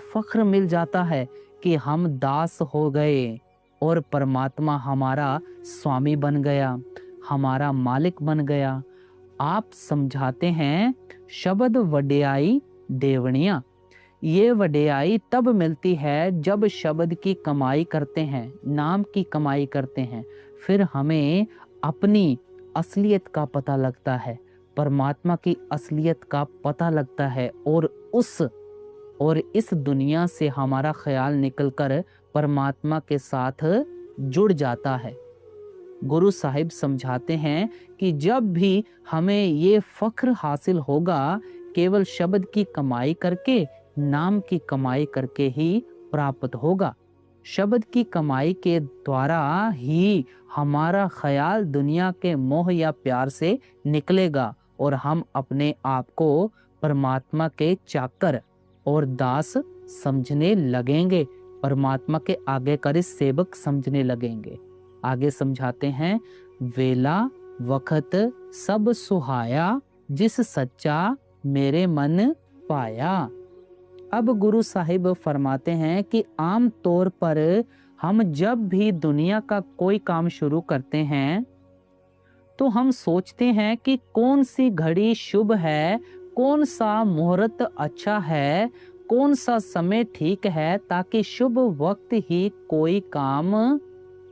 फख्र मिल जाता है कि हम दास हो गए और परमात्मा हमारा स्वामी बन गया, हमारा मालिक बन गया। आप समझाते हैं, शब्द वडियाई देवणिया। ये वडियाई तब मिलती है जब शब्द की कमाई करते हैं, नाम की कमाई करते हैं, फिर हमें अपनी असलियत का पता लगता है, परमात्मा की असलियत का पता लगता है, और इस दुनिया से हमारा ख्याल निकलकर परमात्मा के साथ जुड़ जाता है। गुरु साहिब समझाते हैं कि जब भी हमें ये फख्र हासिल होगा, केवल शब्द की कमाई करके, नाम की कमाई करके ही प्राप्त होगा। शब्द की कमाई के द्वारा ही हमारा ख्याल दुनिया के मोह या प्यार से निकलेगा और हम अपने आप को परमात्मा के चाकर और दास समझने लगेंगे, परमात्मा के आज्ञाकारी सेवक समझने लगेंगे। आगे समझाते हैं, वेला वक्त सब सुहाया, जिस सच्चा मेरे मन पाया। अब गुरु साहिब फरमाते हैं कि आम तौर पर हम जब भी दुनिया का कोई काम शुरू करते हैं तो हम सोचते हैं कि कौन सी घड़ी शुभ है, कौन सा मुहूर्त अच्छा है, कौन सा समय ठीक है, ताकि शुभ वक्त ही कोई काम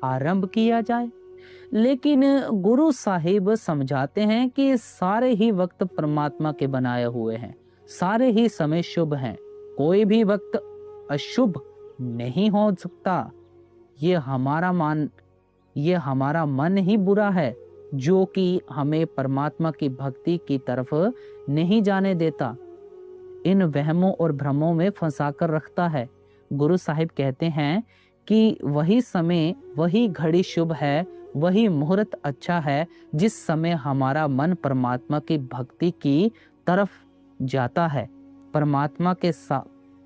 आरंभ किया जाए। लेकिन गुरु साहिब समझाते हैं कि सारे ही वक्त परमात्मा के बनाए हुए हैं, सारे ही समय शुभ हैं, कोई भी वक्त अशुभ नहीं हो सकता। ये हमारा मन ही बुरा है जो कि हमें परमात्मा की भक्ति की तरफ नहीं जाने देता, इन वहमों और भ्रमों में फंसा कर रखता है। गुरु साहिब कहते हैं कि वही समय, वही घड़ी शुभ है, वही मुहूर्त अच्छा है जिस समय हमारा मन परमात्मा की भक्ति की तरफ जाता है,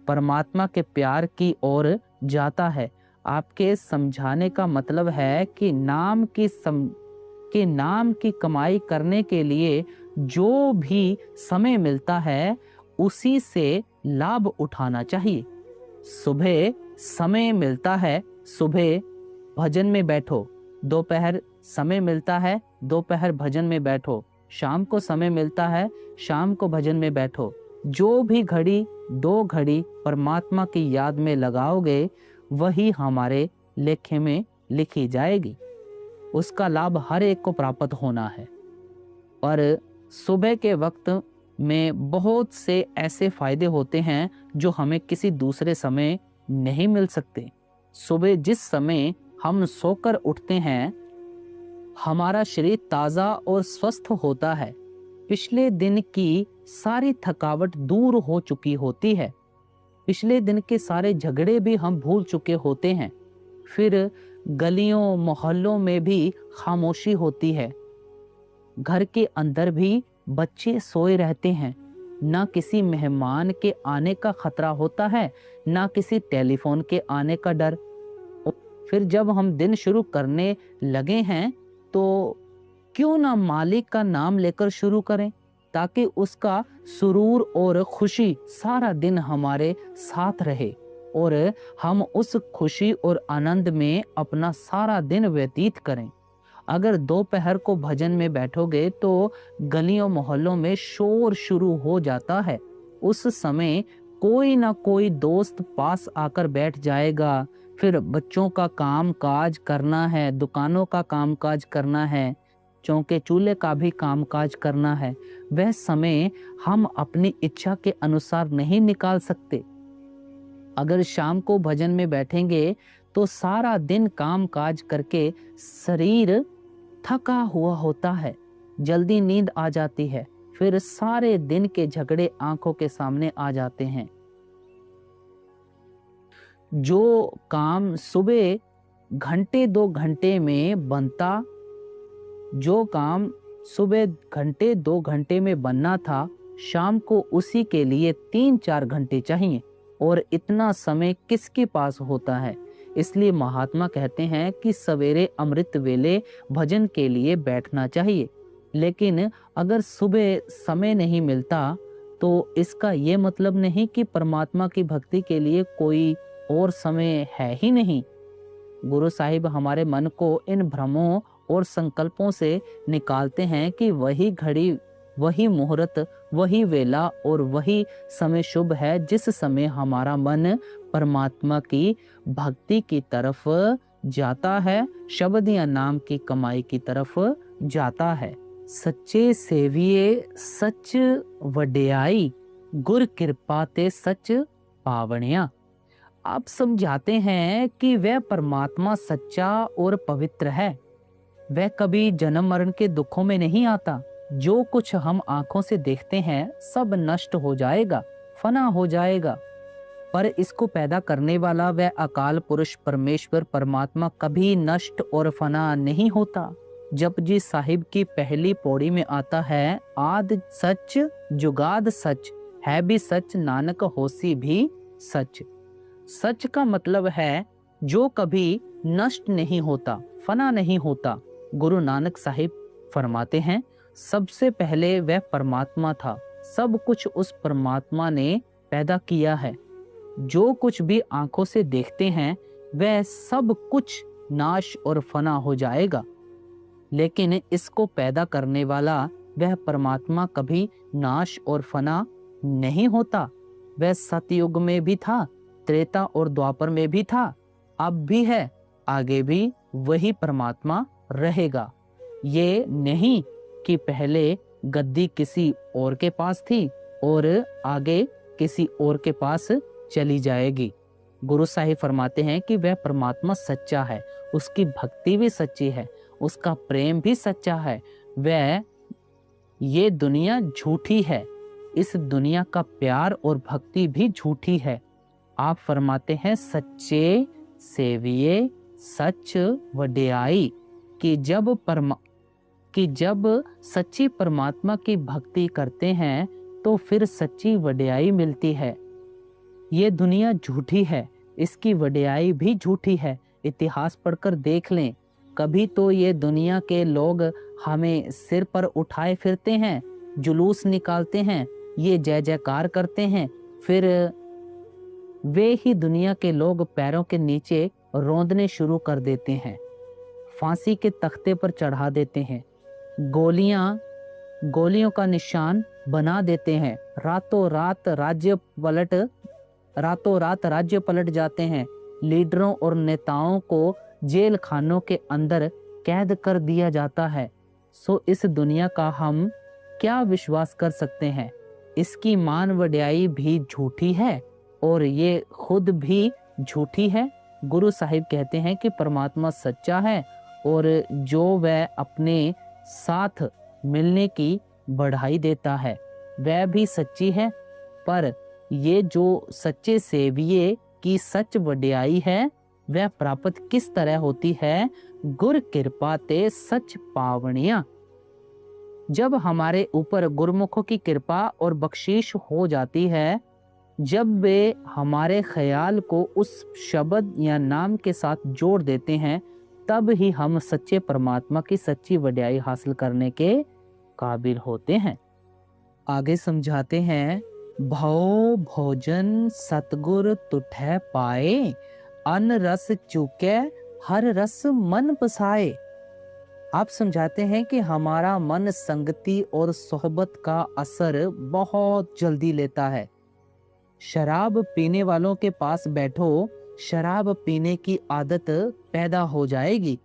परमात्मा के प्यार की ओर जाता है। आपके समझाने का मतलब है कि नाम की कमाई करने के लिए जो भी समय मिलता है उसी से लाभ उठाना चाहिए। सुबह समय मिलता है, सुबह भजन में बैठो। दोपहर समय मिलता है, दोपहर भजन में बैठो। शाम को समय मिलता है, शाम को भजन में बैठो। जो भी घड़ी 2 घड़ी परमात्मा की याद में लगाओगे वही हमारे लेखे में लिखी जाएगी। उसका लाभ हर एक को प्राप्त होना है। और सुबह के वक्त में बहुत से ऐसे फायदे होते हैं जो हमें किसी दूसरे समय नहीं मिल सकते। सुबह जिस समय हम सोकर उठते हैं, हमारा शरीर ताज़ा और स्वस्थ होता है। पिछले दिन की सारी थकावट दूर हो चुकी होती है। पिछले दिन के सारे झगड़े भी हम भूल चुके होते हैं। फिर गलियों मोहल्लों में भी खामोशी होती है। घर के अंदर भी बच्चे सोए रहते हैं। ना किसी मेहमान के आने का खतरा होता है, ना किसी टेलीफोन के आने का डर। फिर जब हम दिन शुरू करने लगे हैं तो क्यों ना मालिक का नाम लेकर शुरू करें, ताकि उसका सुरूर और खुशी सारा दिन हमारे साथ रहे और हम उस खुशी और आनंद में अपना सारा दिन व्यतीत करें। अगर दोपहर को भजन में बैठोगे तो गलियों मोहल्लों में शोर शुरू हो जाता है। उस समय कोई ना कोई दोस्त पास आकर बैठ जाएगा। फिर बच्चों का काम काज करना है, दुकानों का काम काज करना है, चौके चूल्हे का भी काम काज करना है। वह समय हम अपनी इच्छा के अनुसार नहीं निकाल सकते। अगर शाम को भजन में बैठेंगे तो सारा दिन काम काज करके शरीर थका हुआ होता है, जल्दी नींद आ जाती है। फिर सारे दिन के झगड़े आंखों के सामने आ जाते हैं। जो काम सुबह घंटे 2 घंटे में बनता, जो काम सुबह घंटे 2 घंटे में बनना था, शाम को उसी के लिए 3-4 घंटे चाहिए। और इतना समय किसके पास होता है? इसलिए महात्मा कहते हैं कि सवेरे अमृत वेले भजन के लिए बैठना चाहिए। लेकिन अगर सुबह समय नहीं मिलता तो इसका ये मतलब नहीं कि परमात्मा की भक्ति के लिए कोई और समय है ही नहीं। गुरु साहिब हमारे मन को इन भ्रमों और संकल्पों से निकालते हैं कि वही घड़ी, वही मुहूर्त, वही वेला और वही समय शुभ है जिस समय हमारा मन परमात्मा की भक्ति की तरफ जाता है, शब्द या नाम की कमाई की तरफ जाता है। सच्चे सेविये सच वड्याई, गुर कृपा ते सच पावनिया। आप समझाते हैं कि वह परमात्मा सच्चा और पवित्र है। वह कभी जन्म मरण के दुखों में नहीं आता। जो कुछ हम आंखों से देखते हैं सब नष्ट हो जाएगा, फना हो जाएगा। पर इसको पैदा करने वाला वह अकाल पुरुष परमेश्वर परमात्मा कभी नष्ट और फना नहीं होता। जपजी साहिब की पहली पौड़ी में आता है, आद सच जुगाद सच, है भी सच नानक होसी भी सच। सच का मतलब है जो कभी नष्ट नहीं होता, फना नहीं होता। गुरु नानक साहिब फरमाते हैं, सबसे पहले वह परमात्मा था, सब कुछ उस परमात्मा ने पैदा किया है। जो कुछ भी आंखों से देखते हैं वह सब कुछ नाश और फना हो जाएगा, लेकिन इसको पैदा करने वाला वह परमात्मा कभी नाश और फना नहीं होता। वह सतयुग में भी था, त्रेता और द्वापर में भी था, अब भी है, आगे भी वही परमात्मा रहेगा। ये नहीं कि पहले गद्दी किसी और के पास थी और आगे किसी और के पास चली जाएगी। गुरु साहिब फरमाते हैं कि वह परमात्मा सच्चा है, उसकी भक्ति भी सच्ची है, उसका प्रेम भी सच्चा है। वह ये दुनिया झूठी है, इस दुनिया का प्यार और भक्ति भी झूठी है। आप फरमाते हैं सच्चे सेविये सच वड्याई कि जब सच्ची परमात्मा की भक्ति करते हैं तो फिर सच्ची वड्याई मिलती है। ये दुनिया झूठी है, इसकी वड्याई भी झूठी है। इतिहास पढ़कर देख लें, कभी तो ये दुनिया के लोग हमें सिर पर उठाए फिरते हैं, जुलूस निकालते हैं, ये जय जयकार करते हैं, फिर वे ही दुनिया के लोग पैरों के नीचे रौंदने शुरू कर देते हैं, फांसी के तख्ते पर चढ़ा देते हैं, गोलियों का निशान बना देते हैं, रातों रात राज्य पलट जाते हैं, लीडरों और नेताओं को जेल खानों के अंदर कैद कर दिया जाता है। सो इस दुनिया का हम क्या विश्वास कर सकते हैं? इसकी मान वड्याई भी झूठी है और ये खुद भी झूठी है। गुरु साहिब कहते हैं कि परमात्मा सच्चा है और जो वह अपने साथ मिलने की बढ़ाई देता है वह भी सच्ची है, पर ये जो सच्चे सेविये की सच वड्याई है वह प्राप्त किस तरह होती है? गुर कृपा ते सच पावनिया। जब हमारे ऊपर गुरमुखों की कृपा और बख्शीश हो जाती है, जब वे हमारे ख्याल को उस शब्द या नाम के साथ जोड़ देते हैं, तब ही हम सच्चे परमात्मा की सच्ची वड्याई हासिल करने के काबिल होते हैं। आगे समझाते हैं, भव भोजन सतगुर तुठै पाए, अन्न रस चूके हर रस मन पसाए। आप समझाते हैं कि हमारा मन संगति और सोहबत का असर बहुत जल्दी लेता है। शराब पीने वालों के पास बैठो, शराब पीने की आदत पैदा हो जाएगी।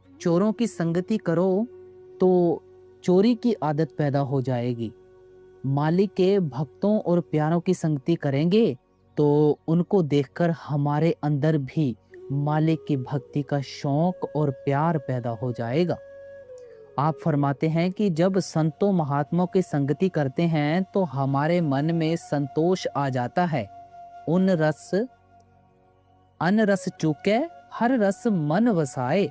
चोरों की संगति करो तो चोरी की आदत पैदा हो जाएगी। मालिक के भक्तों और प्यारों की संगति करेंगे तो उनको देखकर हमारे अंदर भी मालिक की भक्ति का शौक और प्यार पैदा हो जाएगा। आप फरमाते हैं कि जब संतों महात्माओं की संगति करते हैं तो हमारे मन में संतोष आ जाता है। अन रस चूके हर रस मन वसाए,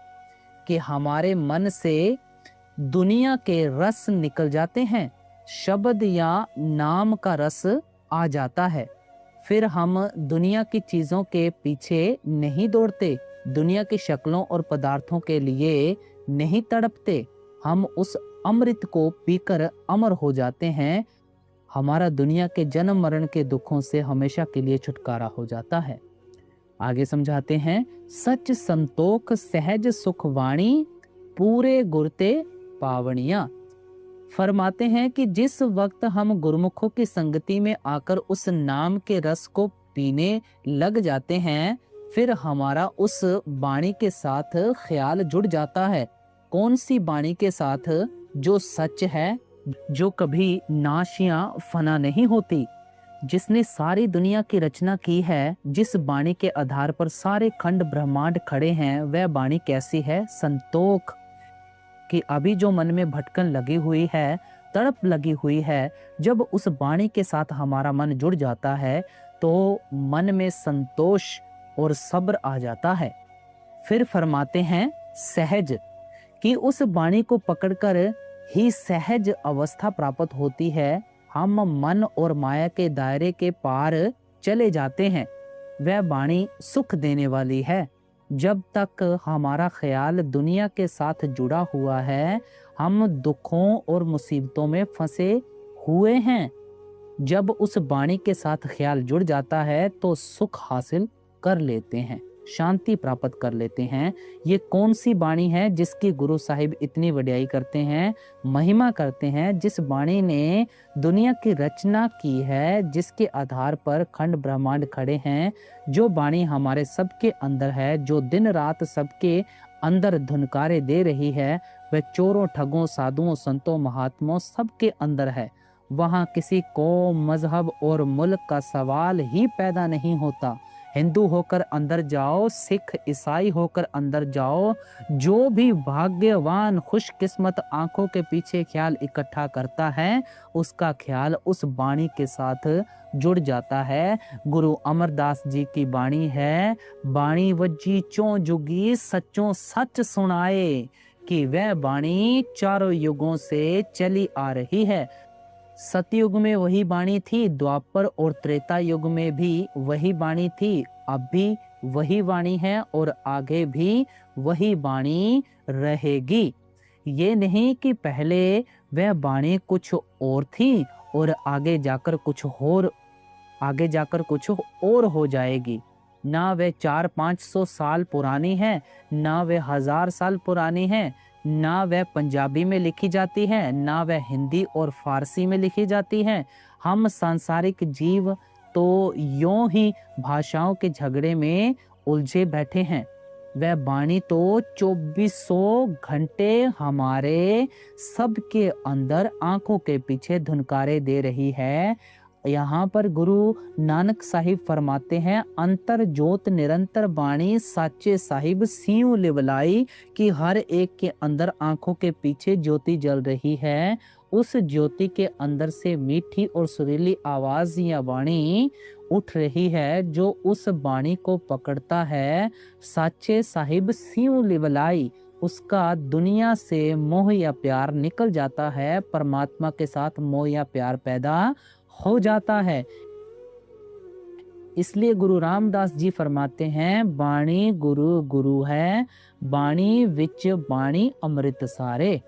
कि हमारे मन से दुनिया के रस निकल जाते हैं, शब्द या नाम का रस आ जाता है। फिर हम दुनिया की चीजों के पीछे नहीं दौड़ते, दुनिया की शक्लों और पदार्थों के लिए नहीं तड़पते। हम उस अमृत को पीकर अमर हो जाते हैं। हमारा दुनिया के जन्म मरण के दुखों से हमेशा के लिए छुटकारा हो जाता है। आगे समझाते हैं, सच संतोख सहज सुख वाणी, पूरे गुरते पावनिया। फरमाते हैं कि जिस वक्त हम गुरुमुखों की संगति में आकर उस नाम के रस को पीने लग जाते हैं, फिर हमारा उस वाणी के साथ ख्याल जुड़ जाता है। कौन सी वाणी के साथ? जो सच है, जो कभी नाश या फना नहीं होती, जिसने सारी दुनिया की रचना की है, जिस वाणी के आधार पर सारे खंड ब्रह्मांड खड़े हैं, वह वाणी कैसी है? संतोख। कि अभी जो मन में भटकन लगी हुई है, तड़प लगी हुई है, जब उस वाणी के साथ हमारा मन जुड़ जाता है तो मन में संतोष और सब्र आ जाता है। फिर फरमाते हैं सहज, कि उस वाणी को पकड़कर ही सहज अवस्था प्राप्त होती है। हम मन और माया के दायरे के पार चले जाते हैं। वह वाणी सुख देने वाली है। जब तक हमारा ख्याल दुनिया के साथ जुड़ा हुआ है, हम दुखों और मुसीबतों में फंसे हुए हैं। जब उस वाणी के साथ ख्याल जुड़ जाता है तो सुख हासिल कर लेते हैं, शांति प्राप्त कर लेते हैं। ये कौन सी वाणी है जिसकी गुरु साहिब इतनी वड्याई करते हैं, महिमा करते हैं? जिस वाणी ने दुनिया की रचना की है, जिसके आधार पर खंड ब्रह्मांड खड़े हैं, जो वाणी हमारे सबके अंदर है, जो दिन रात सबके अंदर धुनकारे दे रही है, वह चोरों, ठगों, साधुओं, संतों, महात्माओं सबके अंदर है। वहाँ किसी कौम, मजहब और मुल्क का सवाल ही पैदा नहीं होता। हिंदू होकर अंदर जाओ, सिख ईसाई होकर अंदर जाओ, जो भी भाग्यवान खुशकिस्मत आंखों के पीछे ख्याल इकट्ठा करता है, उसका ख्याल उस वाणी के साथ जुड़ जाता है। गुरु अमरदास जी की वाणी है, वाणी वज्जी चों जुगी सच्चों सच सुनाए, कि वह वाणी चारों युगों से चली आ रही है। सतयुग में वही वाणी थी, द्वापर और त्रेता युग में भी वही वाणी थी, अब भी वही वाणी है और आगे भी वही वाणी रहेगी। ये नहीं कि पहले वह वाणी कुछ और थी और आगे जाकर कुछ और हो जाएगी। ना वह 400-500 साल पुरानी है, ना वह 1000 साल पुरानी है, ना वह पंजाबी में लिखी जाती है, ना वह हिंदी और फारसी में लिखी जाती है। हम सांसारिक जीव तो यूं ही भाषाओं के झगड़े में उलझे बैठे हैं। वह वाणी तो 2400 घंटे हमारे सबके अंदर आंखों के पीछे धुनकारे दे रही है। यहाँ पर गुरु नानक साहिब फरमाते हैं, अंतर जोत निरंतर बाणी साचे साहिब सियों लिवलाई, कि हर एक के अंदर आंखों के पीछे ज्योति जल रही है। उस ज्योति के अंदर से मीठी और सुरीली आवाज या वाणी उठ रही है। जो उस वाणी को पकड़ता है, साचे साहिब सियों लिवलाई, उसका दुनिया से मोह या प्यार निकल जाता है, परमात्मा के साथ मोह या प्यार पैदा हो जाता है। इसलिए गुरु रामदास जी फरमाते हैं, बाणी गुरु गुरु है, बाणी विच बाणी अमृत सारे,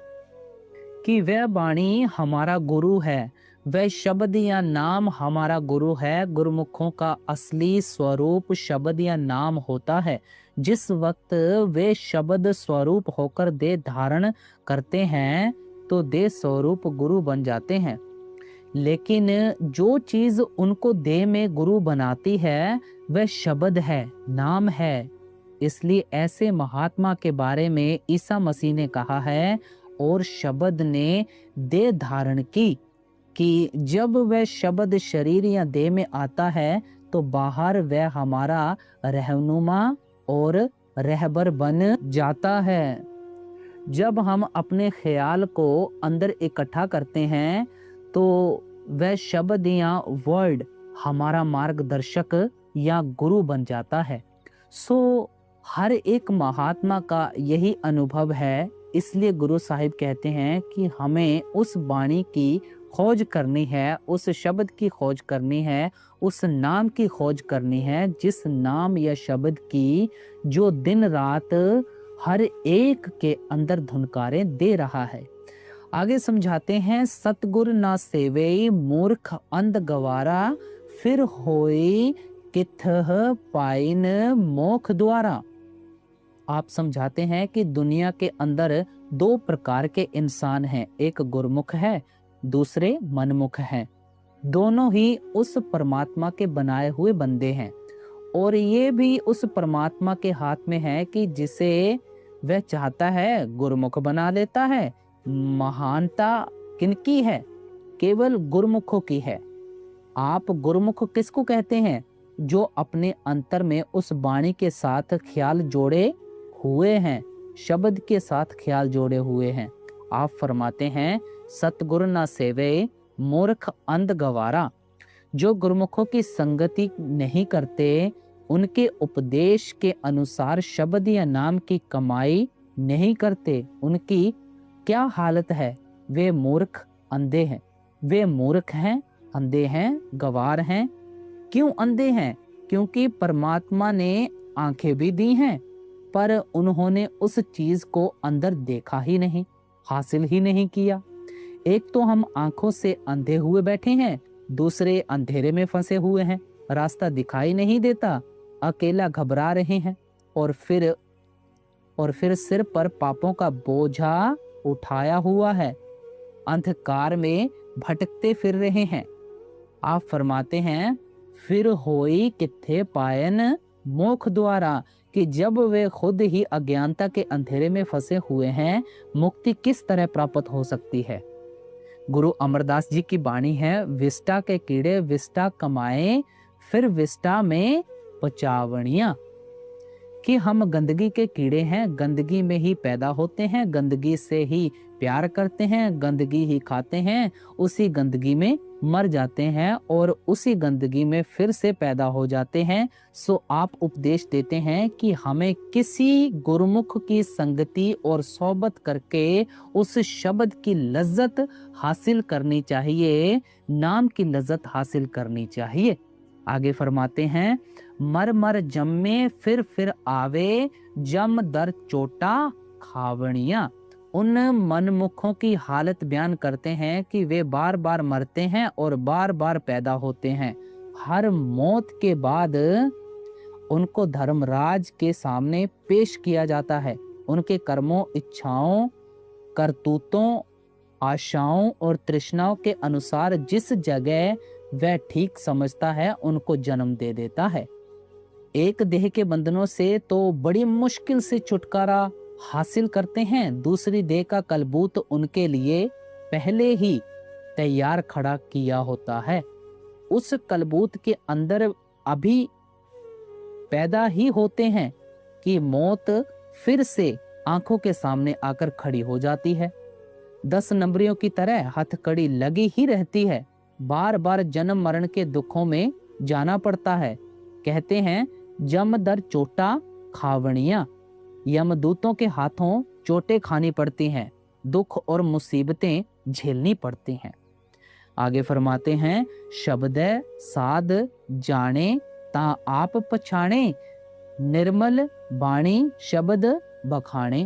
कि वह बाणी हमारा गुरु है, वह शब्द या नाम हमारा गुरु है। गुरुमुखों का असली स्वरूप शब्द या नाम होता है। जिस वक्त वे शब्द स्वरूप होकर देह धारण करते हैं तो देह स्वरूप गुरु बन जाते हैं। लेकिन जो चीज उनको देह में गुरु बनाती है वह शब्द है, नाम है। इसलिए ऐसे महात्मा के बारे में ईसा मसीह ने कहा है, और शब्द ने देह धारण की, कि जब वह शब्द शरीर या देह में आता है तो बाहर वह हमारा रहनुमा और रहबर बन जाता है। जब हम अपने ख्याल को अंदर इकट्ठा करते हैं तो वह शब्द या वर्ड हमारा मार्गदर्शक या गुरु बन जाता है। हर एक महात्मा का यही अनुभव है। इसलिए गुरु साहिब कहते हैं कि हमें उस वाणी की खोज करनी है, उस शब्द की खोज करनी है, उस नाम की खोज करनी है, जिस नाम या शब्द की जो दिन रात हर एक के अंदर धुनकारे दे रहा है। आगे समझाते हैं, सतगुर ना सेवे मूर्ख अंध गवारा, फिर होई किथह पाइन मोख द्वारा। आप समझाते हैं कि दुनिया के अंदर दो प्रकार के इंसान हैं, एक गुरमुख है, दूसरे मनमुख हैं। दोनों ही उस परमात्मा के बनाए हुए बंदे हैं, और ये भी उस परमात्मा के हाथ में है कि जिसे वह चाहता है गुरमुख बना लेता है। महानता किनकी है? केवल गुरमुखों की है। आप गुरमुख किसको कहते हैं? जो अपने अंतर में उस वाणी के साथ ख्याल जोड़े हुए हैं, शब्द के साथ ख्याल जोड़े हुए हैं। आप फरमाते हैं, सतगुरु ना सेवे मूर्ख अंध गवारा। जो गुरमुखों की संगति नहीं करते, उनके उपदेश के अनुसार शब्द या नाम की कमाई नहीं करते, उनकी क्या हालत है? वे मूर्ख अंधे हैं। वे मूर्ख हैं, अंधे हैं, गवार हैं। क्यों अंधे हैं? क्योंकि परमात्मा ने आंखें भी दी हैं, पर उन्होंने उस चीज को अंदर देखा ही नहीं, हासिल ही नहीं किया। एक तो हम आंखों से अंधे हुए बैठे हैं, दूसरे अंधेरे में फंसे हुए हैं, रास्ता दिखाई नहीं देता, अकेला घबरा रहे हैं, और फिर सिर पर पापों का बोझा उठाया हुआ है, अंधकार में भटकते फिर रहे हैं। आप फरमाते हैं, फिर होई किथे पायन मोख द्वारा, कि जब वे खुद ही अज्ञानता के अंधेरे में फंसे हुए हैं, मुक्ति किस तरह प्राप्त हो सकती है? गुरु अमरदास जी की वाणी है, विष्टा के कीड़े विष्टा कमाए, फिर विष्टा में पचावणिया, कि हम गंदगी के कीड़े हैं, गंदगी में ही पैदा होते हैं, गंदगी से ही प्यार करते हैं, गंदगी ही खाते हैं, उसी गंदगी में मर जाते हैं और उसी गंदगी में फिर से पैदा हो जाते हैं। सो आप उपदेश देते हैं कि हमें किसी गुरुमुख की संगति और सोबत करके उस शब्द की लज्जत हासिल करनी चाहिए, नाम की लज्जत हासिल करनी चाहिए। आगे फरमाते हैं, मर मर जम्मे फिर आवे, जम दर चोटा खावणिया। उन मनमुखों की हालत बयान करते हैं कि वे बार बार मरते हैं और बार बार पैदा होते हैं। हर मौत के बाद उनको धर्मराज के सामने पेश किया जाता है। उनके कर्मों, इच्छाओं, करतूतों, आशाओं और तृष्णाओं के अनुसार जिस जगह वह ठीक समझता है उनको जन्म दे देता है। एक देह के बंधनों से तो बड़ी मुश्किल से छुटकारा हासिल करते हैं, दूसरी देह का कलबूत उनके लिए पहले ही तैयार खड़ा किया होता है। उस कलबूत के अंदर अभी पैदा ही होते हैं कि मौत फिर से आंखों के सामने आकर खड़ी हो जाती है। 10 नंबरियों की तरह हथकड़ी लगी ही रहती है, बार बार जन्म मरण के दुखों में जाना पड़ता है। कहते हैं, जम दर चोटा खावणिया, यमदूतों के हाथों चोटें खानी पड़ती हैं, दुख और मुसीबतें झेलनी पड़ती हैं। आगे फरमाते हैं, शब्द साध जाने ता आप पछाणे, निर्मल बाणी शब्द बखाने।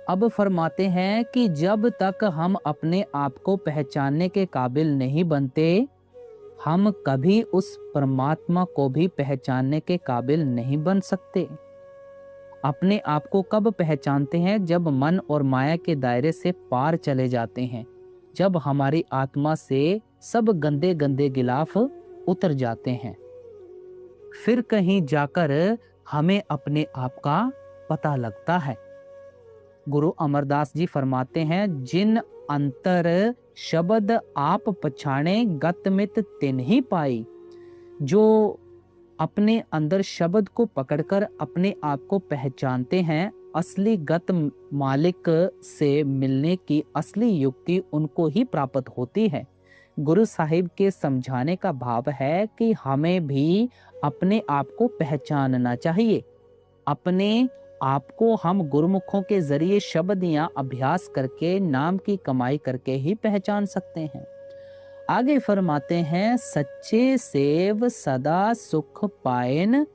अब फरमाते हैं कि जब तक हम अपने आप को पहचानने के काबिल नहीं बनते, हम कभी उस परमात्मा को भी पहचानने के काबिल नहीं बन सकते। अपने आप को कब पहचानते हैं? जब मन और माया के दायरे से पार चले जाते हैं, जब हमारी आत्मा से सब गंदे गंदे गिलाफ उतर जाते हैं, फिर कहीं जाकर हमें अपने आप का पता लगता है। गुरु अमरदास जी फरमाते हैं, जिन अंतर शब्द आप पछाणे, गत मित तिन ही पाई। जो अपने अंदर शब्द को पकड़कर अपने आप को पहचानते हैं, असली गत मालिक से मिलने की असली युक्ति उनको ही प्राप्त होती है। गुरु साहिब के समझाने का भाव है कि हमें भी अपने आप को पहचानना चाहिए। अपने आप को हम गुरुमुखों के जरिए शब्द या अभ्यास करके, नाम की कमाई करके ही पहचान सकते हैं। आगे फरमाते हैं, सच्चे सेव सदा सुख पायन,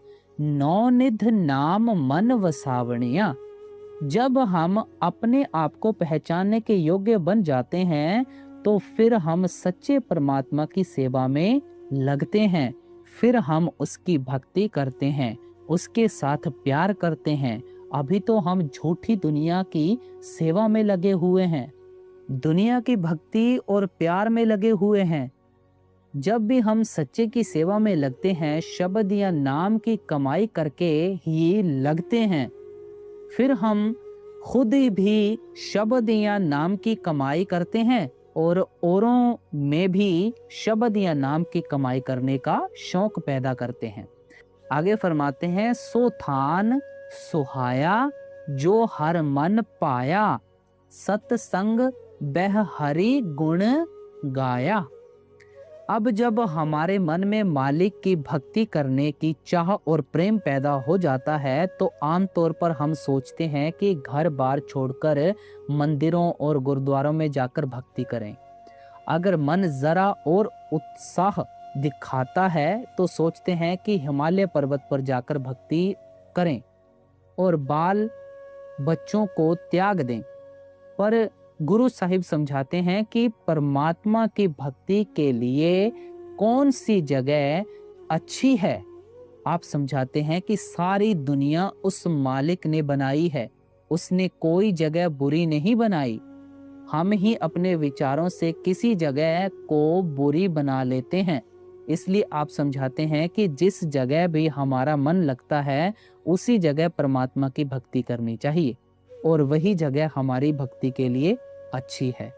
नौनिध नाम मन वसावणिया। जब हम अपने आप को पहचानने के योग्य बन जाते हैं तो फिर हम सच्चे परमात्मा की सेवा में लगते हैं, फिर हम उसकी भक्ति करते हैं, उसके साथ प्यार करते हैं। अभी तो हम झूठी दुनिया की सेवा में लगे हुए हैं, दुनिया की भक्ति और प्यार में लगे हुए हैं। जब भी हम सच्चे की सेवा में लगते हैं, शब्द या नाम की कमाई करके ही लगते हैं, फिर हम खुद भी शब्द या नाम की कमाई करते हैं और औरों में भी शब्द या नाम की कमाई करने का शौक पैदा करते हैं। आगे फरमाते हैं, सो थान सुहाया जो हर मन पाया, सत्संग बह हरि गुण गाया। अब जब हमारे मन में मालिक की भक्ति करने की चाह और प्रेम पैदा हो जाता है तो आमतौर पर हम सोचते हैं कि घर बार छोड़कर मंदिरों और गुरुद्वारों में जाकर भक्ति करें। अगर मन जरा और उत्साह दिखाता है तो सोचते हैं कि हिमालय पर्वत पर जाकर भक्ति करें और बाल बच्चों को त्याग दें। पर गुरु साहिब समझाते हैं कि परमात्मा की भक्ति के लिए कौन सी जगह अच्छी है। आप समझाते हैं कि सारी दुनिया उस मालिक ने बनाई है, उसने कोई जगह बुरी नहीं बनाई। हम ही अपने विचारों से किसी जगह को बुरी बना लेते हैं। इसलिए आप समझाते हैं कि जिस जगह भी हमारा मन लगता है उसी जगह परमात्मा की भक्ति करनी चाहिए और वही जगह हमारी भक्ति के लिए अच्छी है।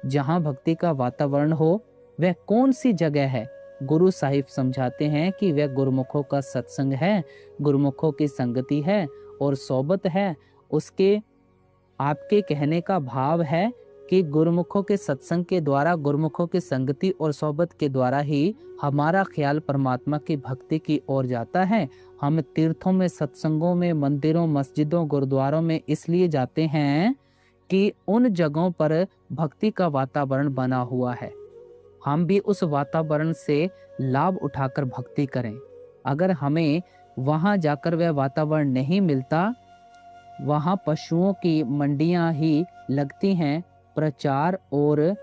जहां भक्ति का वातावरण हो वह कौन सी जगह है? गुरु साहिब समझाते हैं कि वह गुरुमुखों का सत्संग है, गुरुमुखों की संगति है और सोबत है। उसके आपके कहने का भाव है कि गुरुमुखों के सत्संग के द्वारा, गुरुमुखों की संगति और सोबत के द्वारा ही हमारा ख्याल परमात्मा की भक्ति की ओर जाता है। हम तीर्थों में, सत्संगों में, मंदिरों, मस्जिदों, गुरुद्वारों में इसलिए जाते हैं कि उन जगहों पर भक्ति का वातावरण बना हुआ है। हम भी उस वातावरण से लाभ उठाकर भक्ति करें। अगर हमें वहां जाकर वह वातावरण नहीं मिलता, वहां पशुओं की मंडियां ही लगती हैं, प्रचार और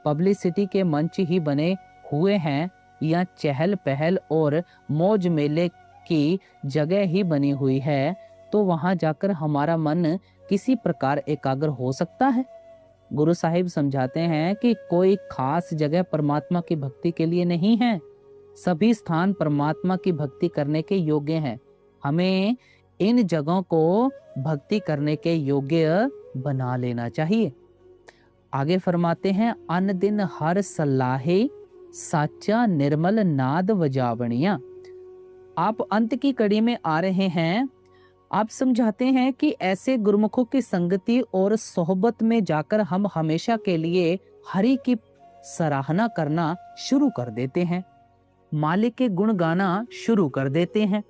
पब्लिसिटी के मंच ही बने हुए हैं, या चहल पहल और मौज मेले की जगह ही बनी हुई है, तो वहां जाकर हमारा मन किसी प्रकार एकाग्र हो सकता है। गुरु साहिब समझाते हैं कि कोई खास जगह परमात्मा की भक्ति के लिए नहीं है। सभी स्थान परमात्मा की भक्ति करने के योग्य हैं। हमें इन जगहों को भक्ति करने के योग्य बना लेना चाहिए। आगे फरमाते हैं, अन दिन हर सलाहे साचा निर्मल नाद वजावणिया। आप अंत की कड़ी में आ रहे हैं। आप समझाते हैं कि ऐसे गुरुमुखों की संगति और सोहबत में जाकर हम हमेशा के लिए हरि की सराहना करना शुरू कर देते हैं, मालिक के गुण गाना शुरू कर देते हैं,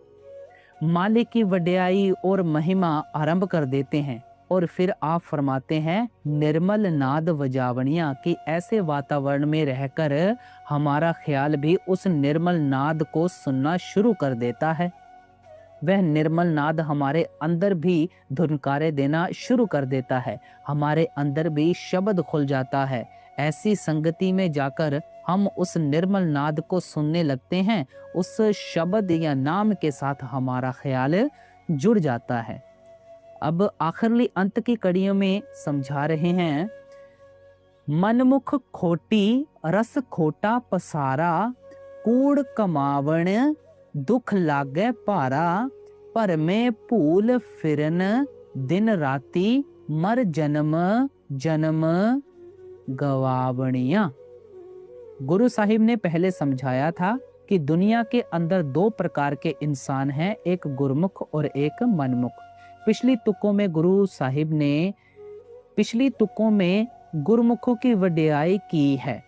मालिक की वड्याई और महिमा आरंभ कर देते हैं। और फिर आप फरमाते हैं, निर्मल नाद वजावणिया, कि ऐसे वातावरण में रहकर हमारा ख्याल भी उस निर्मल नाद को सुनना शुरू कर देता है। वह निर्मल नाद हमारे अंदर भी धुनकारे देना शुरू कर देता है, हमारे अंदर भी शब्द खुल जाता है। ऐसी संगति में जाकर हम उस निर्मल नाद को सुनने लगते हैं, उस शब्द या नाम के साथ हमारा ख्याल जुड़ जाता है। अब आखिरली अंत की कड़ियों में समझा रहे हैं, मनमुख खोटी रस खोटा पसारा, कूड़ कमावण दुख लागे भारा, पर में भूल फिरन दिन राती, मर जन्म जन्म गवावणिया। गुरु साहिब ने पहले समझाया था कि दुनिया के अंदर दो प्रकार के इंसान हैं, एक गुरुमुख और एक मनमुख। पिछली तुकों में गुरुमुखों की वड्याई की है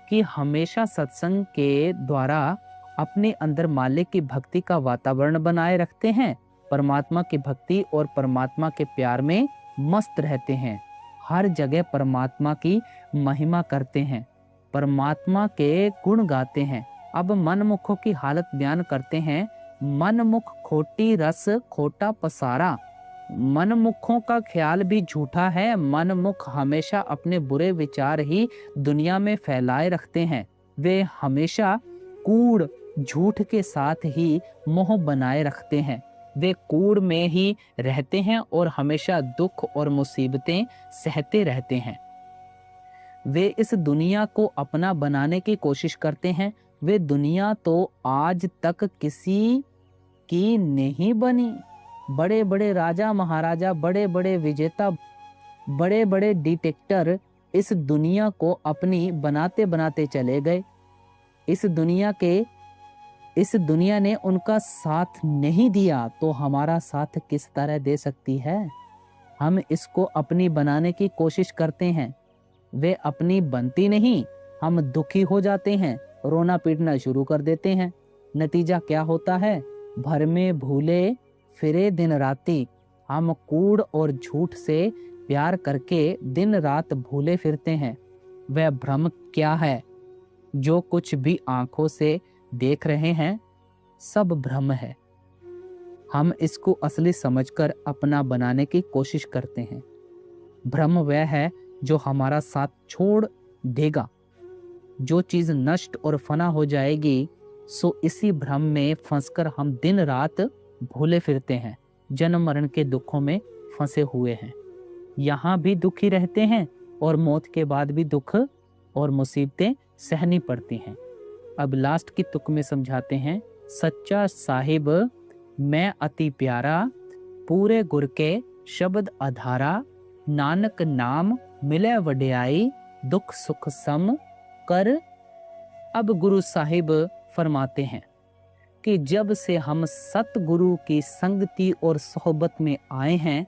कि हमेशा सत्संग के द्वारा अपने अंदर मालिक की भक्ति का वातावरण बनाए रखते हैं, परमात्मा की भक्ति और परमात्मा के प्यार में मस्त रहते हैं, हर जगह परमात्मा की महिमा करते हैं, परमात्मा के गुण गाते हैं। अब मनमुखों की हालत बयान करते हैं, मनमुख खोटी रस खोटा पसारा। मनमुखों का ख्याल भी झूठा है। मनमुख हमेशा अपने बुरे विचार ही दुनिया में फैलाए रखते हैं। वे हमेशा कूड़ झूठ के साथ ही मोह बनाए रखते हैं। वे कूड़ में ही रहते हैं और हमेशा दुख और मुसीबतें सहते रहते हैं। वे इस दुनिया को अपना बनाने की कोशिश करते हैं। वे दुनिया तो आज तक किसी की नहीं बनी। बड़े बड़े राजा महाराजा, बड़े बड़े विजेता, बड़े बड़े डिटेक्टर इस दुनिया को अपनी बनाते बनाते चले गए। इस दुनिया ने उनका साथ नहीं दिया, तो हमारा साथ किस तरह दे सकती है। हम इसको अपनी बनाने की कोशिश करते हैं, वे अपनी बनती नहीं। हम दुखी हो जाते हैं, रोना पीटना शुरू कर देते हैं। नतीजा क्या होता है? भर में भूले फिरे दिन राती। हम कूड़ और झूठ से प्यार करके दिन रात भूले फिरते हैं। वह भ्रम क्या है? जो कुछ भी आंखों से देख रहे हैं सब भ्रम है। हम इसको असली समझकर अपना बनाने की कोशिश करते हैं। भ्रम वह है जो हमारा साथ छोड़ देगा। जो चीज नष्ट और फना हो जाएगी, सो इसी भ्रम में फंसकर हम दिन रात भूले फिरते हैं, जन्म मरण के दुखों में फंसे हुए हैं। यहाँ भी दुखी रहते हैं और मौत के बाद भी दुख और मुसीबतें सहनी पड़ती हैं। अब लास्ट की तुक में समझाते हैं, सच्चा साहिब मैं अति प्यारा, पूरे गुर के शब्द आधारा, नानक नाम मिले वड्याई, दुख सुख सम कर अब गुरु साहिब फरमाते हैं कि जब से हम सतगुरु की संगति और सोहबत में आए हैं,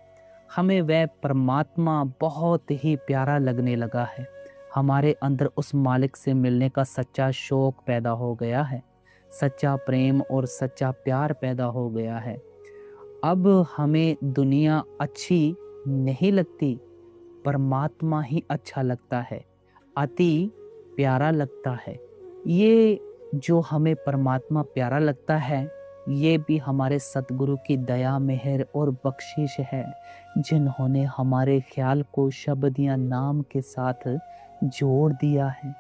हमें वह परमात्मा बहुत ही प्यारा लगने लगा है। हमारे अंदर उस मालिक से मिलने का सच्चा शौक पैदा हो गया है, सच्चा प्रेम और सच्चा प्यार पैदा हो गया है। अब हमें दुनिया अच्छी नहीं लगती, परमात्मा ही अच्छा लगता है, अति प्यारा लगता है। ये जो हमें परमात्मा प्यारा लगता है, ये भी हमारे सतगुरु की दया, मेहर और बख्शिश है, जिन्होंने हमारे ख्याल को शब्द या नाम के साथ जोड़ दिया है।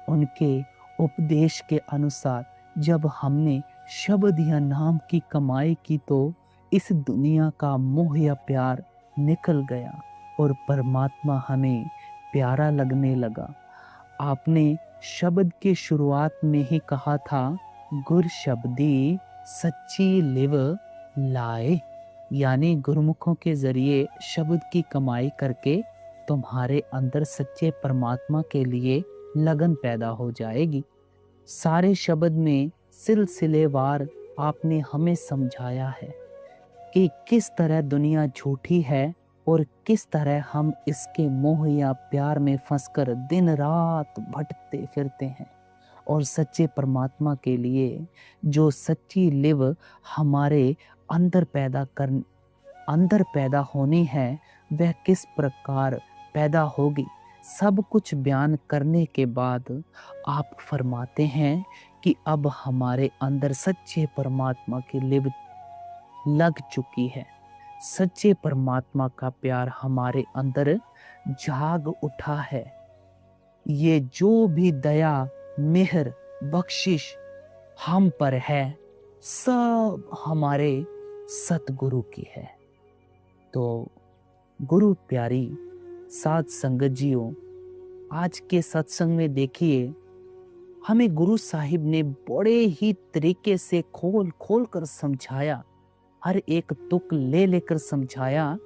उनके उपदेश के अनुसार जब हमने शब्द या नाम की कमाई की तो इस दुनिया का मोह या प्यार निकल गया और परमात्मा हमें प्यारा लगने लगा। आपने शब्द की शुरुआत में ही कहा था, गुर शब्दी सच्ची लिव लाए, यानी गुरुमुखों के जरिए शब्द की कमाई करके तुम्हारे अंदर सच्चे परमात्मा के लिए लगन पैदा हो जाएगी। सारे शब्द में सिलसिलेवार आपने हमें समझाया है कि किस तरह दुनिया झूठी है और किस तरह हम इसके मोह या प्यार में फंसकर दिन रात भटकते फिरते हैं, और सच्चे परमात्मा के लिए जो सच्ची लिव हमारे अंदर पैदा होनी है, वह किस प्रकार पैदा होगी। सब कुछ बयान करने के बाद आप फरमाते हैं कि अब हमारे अंदर सच्चे परमात्मा की लिव लग चुकी है। सच्चे परमात्मा का प्यार हमारे अंदर जाग उठा है। ये जो भी दया, मेहर, बख्शिश हम पर है, सब हमारे सतगुरु की है। तो गुरु प्यारी साध संगत जियों, आज के सत्संग में देखिए हमें गुरु साहिब ने बड़े ही तरीके से खोल खोल कर समझाया, हर एक तुक ले लेकर समझाया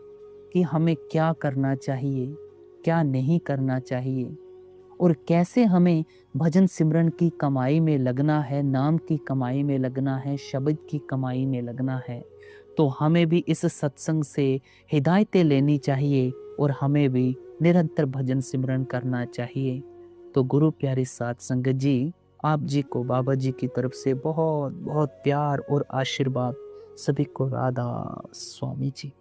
कि हमें क्या करना चाहिए, क्या नहीं करना चाहिए, और कैसे हमें भजन सिमरन की कमाई में लगना है, नाम की कमाई में लगना है, शब्द की कमाई में लगना है। तो हमें भी इस सत्संग से हिदायतें लेनी चाहिए और हमें भी निरंतर भजन सिमरन करना चाहिए। तो गुरु प्यारी साध संगत जी, आप जी को बाबा जी की तरफ से बहुत बहुत प्यार और आशीर्वाद। सभी को राधा स्वामी जी।